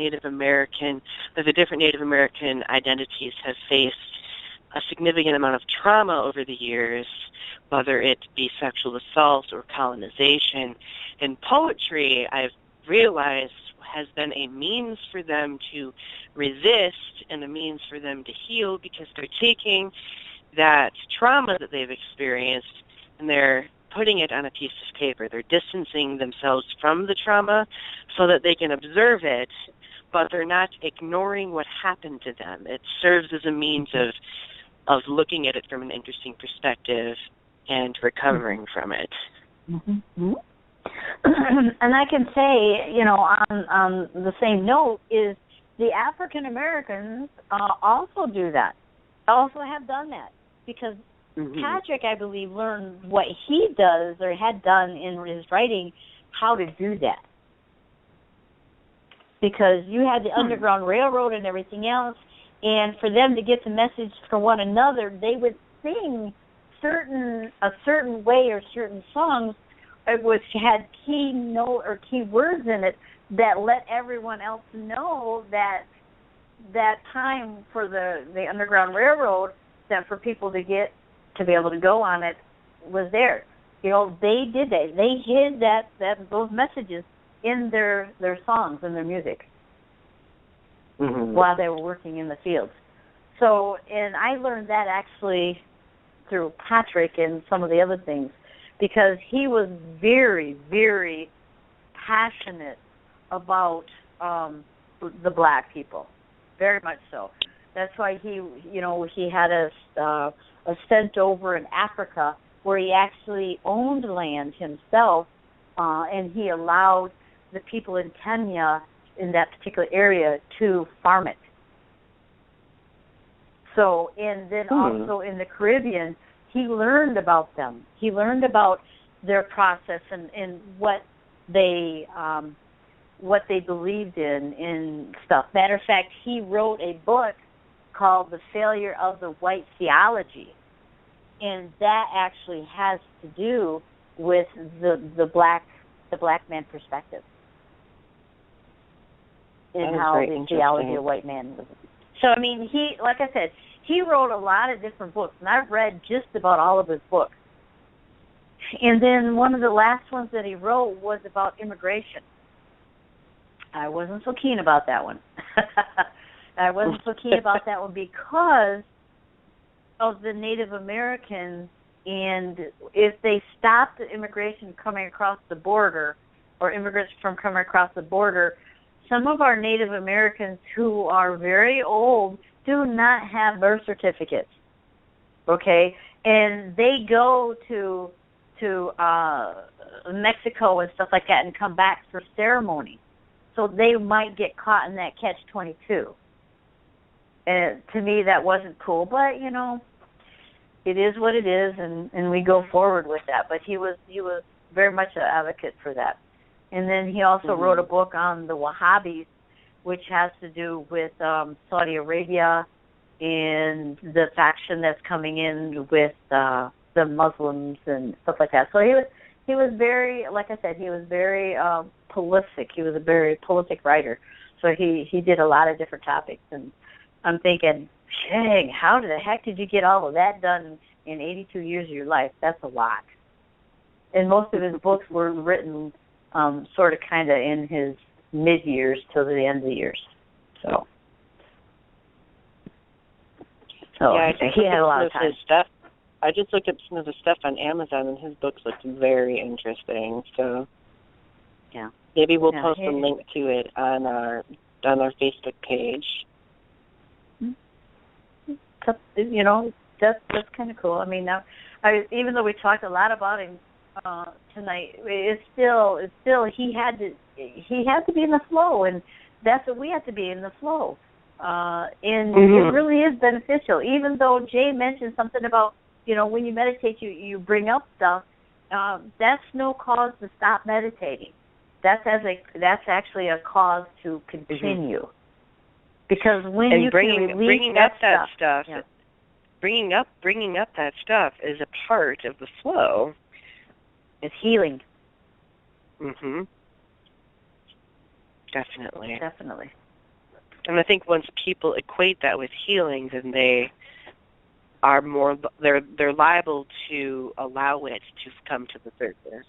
different Native American identities have faced a significant amount of trauma over the years, whether it be sexual assault or colonization. And poetry, I've realized, has been a means for them to resist and a means for them to heal, because they're taking that trauma that they've experienced and they're putting it on a piece of paper. They're distancing themselves from the trauma so that they can observe it, but they're not ignoring what happened to them. It serves as a means of looking at it from an interesting perspective and recovering from it. Mm-hmm. And I can say, on the same note, is the African Americans also do that, also have done that, because Patrick, I believe, learned what he does or had done in his writing, how to do that. Because you had the Underground Railroad and everything else, and for them to get the message for one another, they would sing a certain way or certain songs which had key note or key words in it that let everyone else know that time for the Underground Railroad, that for people to be able to go on it, was there. They did that. They hid those messages in their songs and their music while they were working in the fields. So, and I learned that actually through Patrick and some of the other things, because he was very, very passionate about the black people, very much so. That's why he had a stint over in Africa where he actually owned land himself, and he allowed the people in Kenya in that particular area to farm it. So, and then also in the Caribbean, he learned about them. He learned about their process and what they believed in stuff. Matter of fact, he wrote a book called The Failure of the White Theology, and that actually has to do with the black man perspective in how the theology of white man was. So, I mean, like I said, he wrote a lot of different books, and I've read just about all of his books. And then one of the last ones that he wrote was about immigration. I wasn't so keen about that one. I wasn't so keen about that one because of the Native Americans, and if they stopped the immigration coming across the border, or immigrants from coming across the border, some of our Native Americans who are very old do not have birth certificates, okay? And they go to Mexico and stuff like that and come back for ceremony. So they might get caught in that catch-22. And to me, that wasn't cool. But, it is what it is, and we go forward with that. But he was very much an advocate for that. And then he also wrote a book on the Wahhabis, which has to do with Saudi Arabia and the faction that's coming in with the Muslims and stuff like that. So he was very, like I said, he was very prolific. He was a very prolific writer. So he did a lot of different topics. And I'm thinking, dang, how the heck did you get all of that done in 82 years of your life? That's a lot. And most of his books were written sort of kind of in his mid-years till the end of the years. So yeah, I think he had a lot of time. His stuff, I just looked up some of the stuff on Amazon, and his books looked very interesting. So, yeah, maybe we'll post a link to it on our Facebook page. You know, that's kind of cool. I mean, now, even though we talked a lot about him tonight, it's still he had to be in the flow, and that's what we have to be, in the flow. And it really is beneficial. Even though Jay mentioned something about, you know, when you meditate, you bring up stuff. That's no cause to stop meditating. That's actually a cause to continue. Because when you bringing up that stuff, bringing up that stuff is a part of the flow. It's healing. Definitely. And I think once people equate that with healing, then they are they're liable to allow it to come to the surface.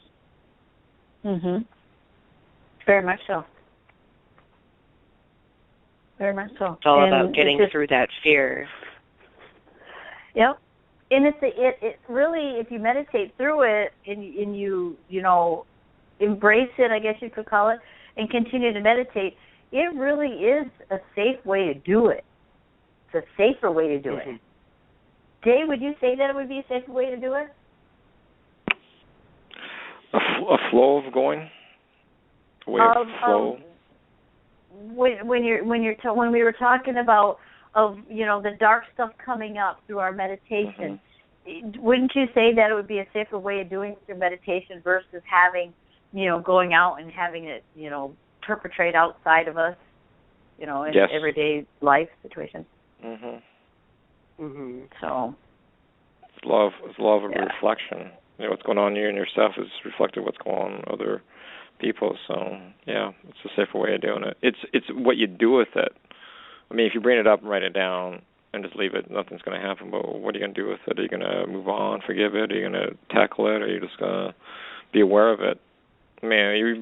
Very much so. Very much so. It's all about getting through that fear. Yep. And it really, if you meditate through it and you know, embrace it, I guess you could call it, and continue to meditate, it really is a safe way to do it. It's a safer way to do it. Jay, would you say that it would be a safer way to do it? A flow of going? A way of flow? When we were talking about, you know, the dark stuff coming up through our meditation, wouldn't you say that it would be a safer way of doing it through meditation versus having, you know, going out and having it, you know, perpetrate outside of us, you know, in everyday life situations? So it's law of reflection. You know, what's going on in you and yourself is reflected what's going on in other people. So yeah, it's a safer way of doing it. It's what you do with it. I mean, if you bring it up and write it down and just leave it, nothing's going to happen. But what are you going to do with it? Are you going to move on, forgive it? Are you going to tackle it? Or are you just going to be aware of it? I mean,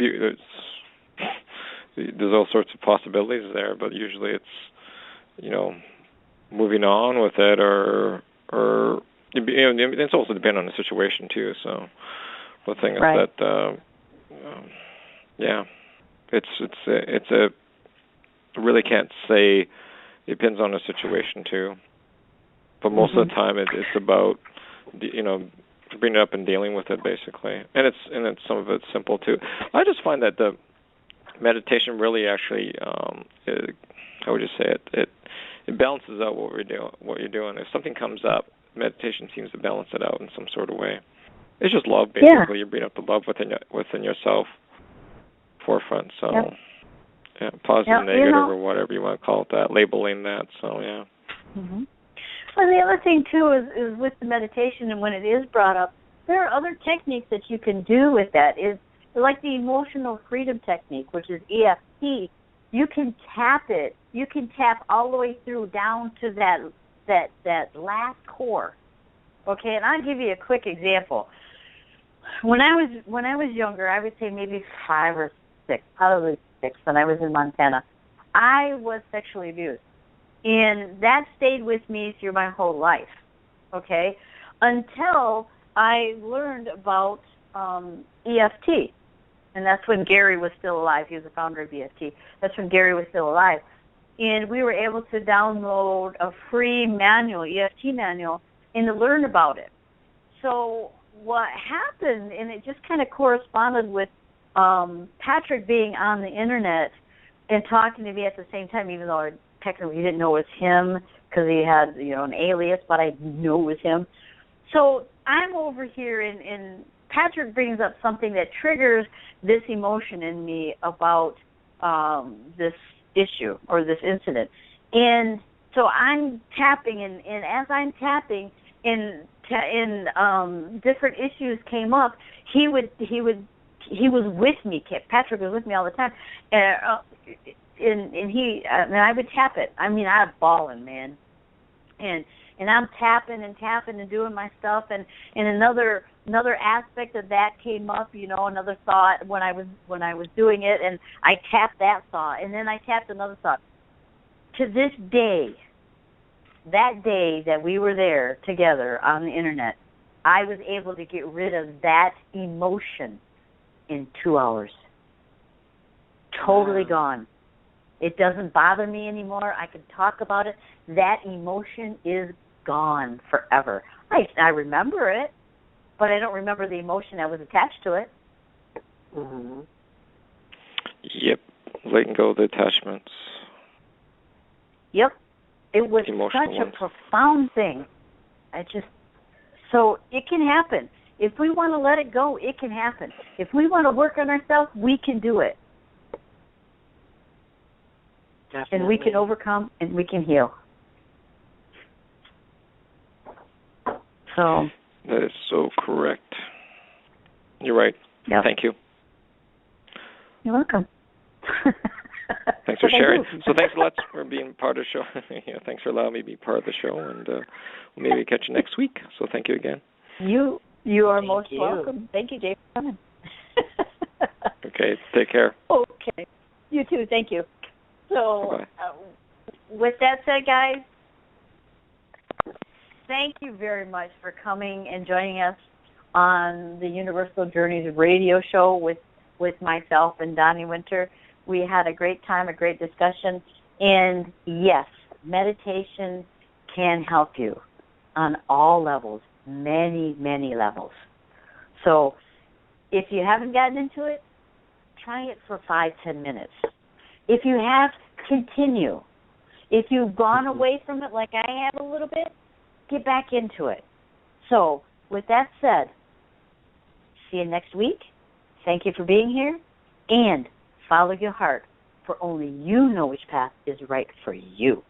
there's all sorts of possibilities there, but usually it's, you know, moving on with it, or you know, it's also dependent on the situation too. So the thing is that, yeah, it's a really can't say. It depends on the situation too. But most of the time, it's about, you know, bringing it up and dealing with it basically, and it's some of it's simple too. I just find that the meditation really actually, how would you say it? It balances out what you're doing. If something comes up, meditation seems to balance it out in some sort of way. It's just love, basically. You bring up the love within yourself forefront. So, yeah, positive, negative, or whatever you want to call it, that labeling that. So, yeah. Well, the other thing too is with the meditation, and when it is brought up, there are other techniques that you can do with that. Is like the emotional freedom technique, which is EFT. You can tap it. You can tap all the way through down to that last core. Okay, and I'll give you a quick example. When I was younger, I would say maybe 5 or 6, probably 6, when I was in Montana, I was sexually abused. And that stayed with me through my whole life, okay, until I learned about EFT. And that's when Gary was still alive. He was the founder of EFT. That's when Gary was still alive. And we were able to download a free manual, EFT manual, and to learn about it. So what happened, and it just kind of corresponded with Patrick being on the Internet and talking to me at the same time, even though I technically didn't know it was him because he had, you know, an alias, but I knew it was him. So I'm over here, and Patrick brings up something that triggers this emotion in me about this issue or this incident. And so I'm tapping, and as I'm tapping, and different issues came up, he was with me. Patrick was with me all the time, and I would tap it. I mean, I'm bawling, man, and I'm tapping and doing my stuff, and another aspect of that came up, you know, another thought when I was doing it, and I tapped that thought, and then I tapped another thought. To this day, that day that we were there together on the internet, I was able to get rid of that emotion in 2 hours. Totally gone. It doesn't bother me anymore. I can talk about it. That emotion is gone forever. I remember it, but I don't remember the emotion that was attached to it. Mm-hmm. Yep. Letting go of the attachments. Yep. It was Emotional such ones. a profound thing. So it can happen. If we want to let it go, it can happen. If we want to work on ourselves, we can do it. Definitely. And we can overcome and we can heal. So That is so correct. You're right. Yep. Thank you. You're welcome. Thanks for sharing. So thanks a lot for being part of the show. Thanks for allowing me to be part of the show, and we'll maybe catch you next week. So thank you again. You are most welcome. Thank you, Dave, for coming. Okay, take care. Okay. You too. Thank you. So, with that said, guys, thank you very much for coming and joining us on the Universal Journeys radio show with myself and Donnie Winter. We had a great time, a great discussion. And, yes, meditation can help you on all levels, many, many levels. So if you haven't gotten into it, try it for 5-10 minutes. If you have, continue. If you've gone away from it like I have a little bit, get back into it. So with that said, see you next week. Thank you for being here. And follow your heart, for only you know which path is right for you.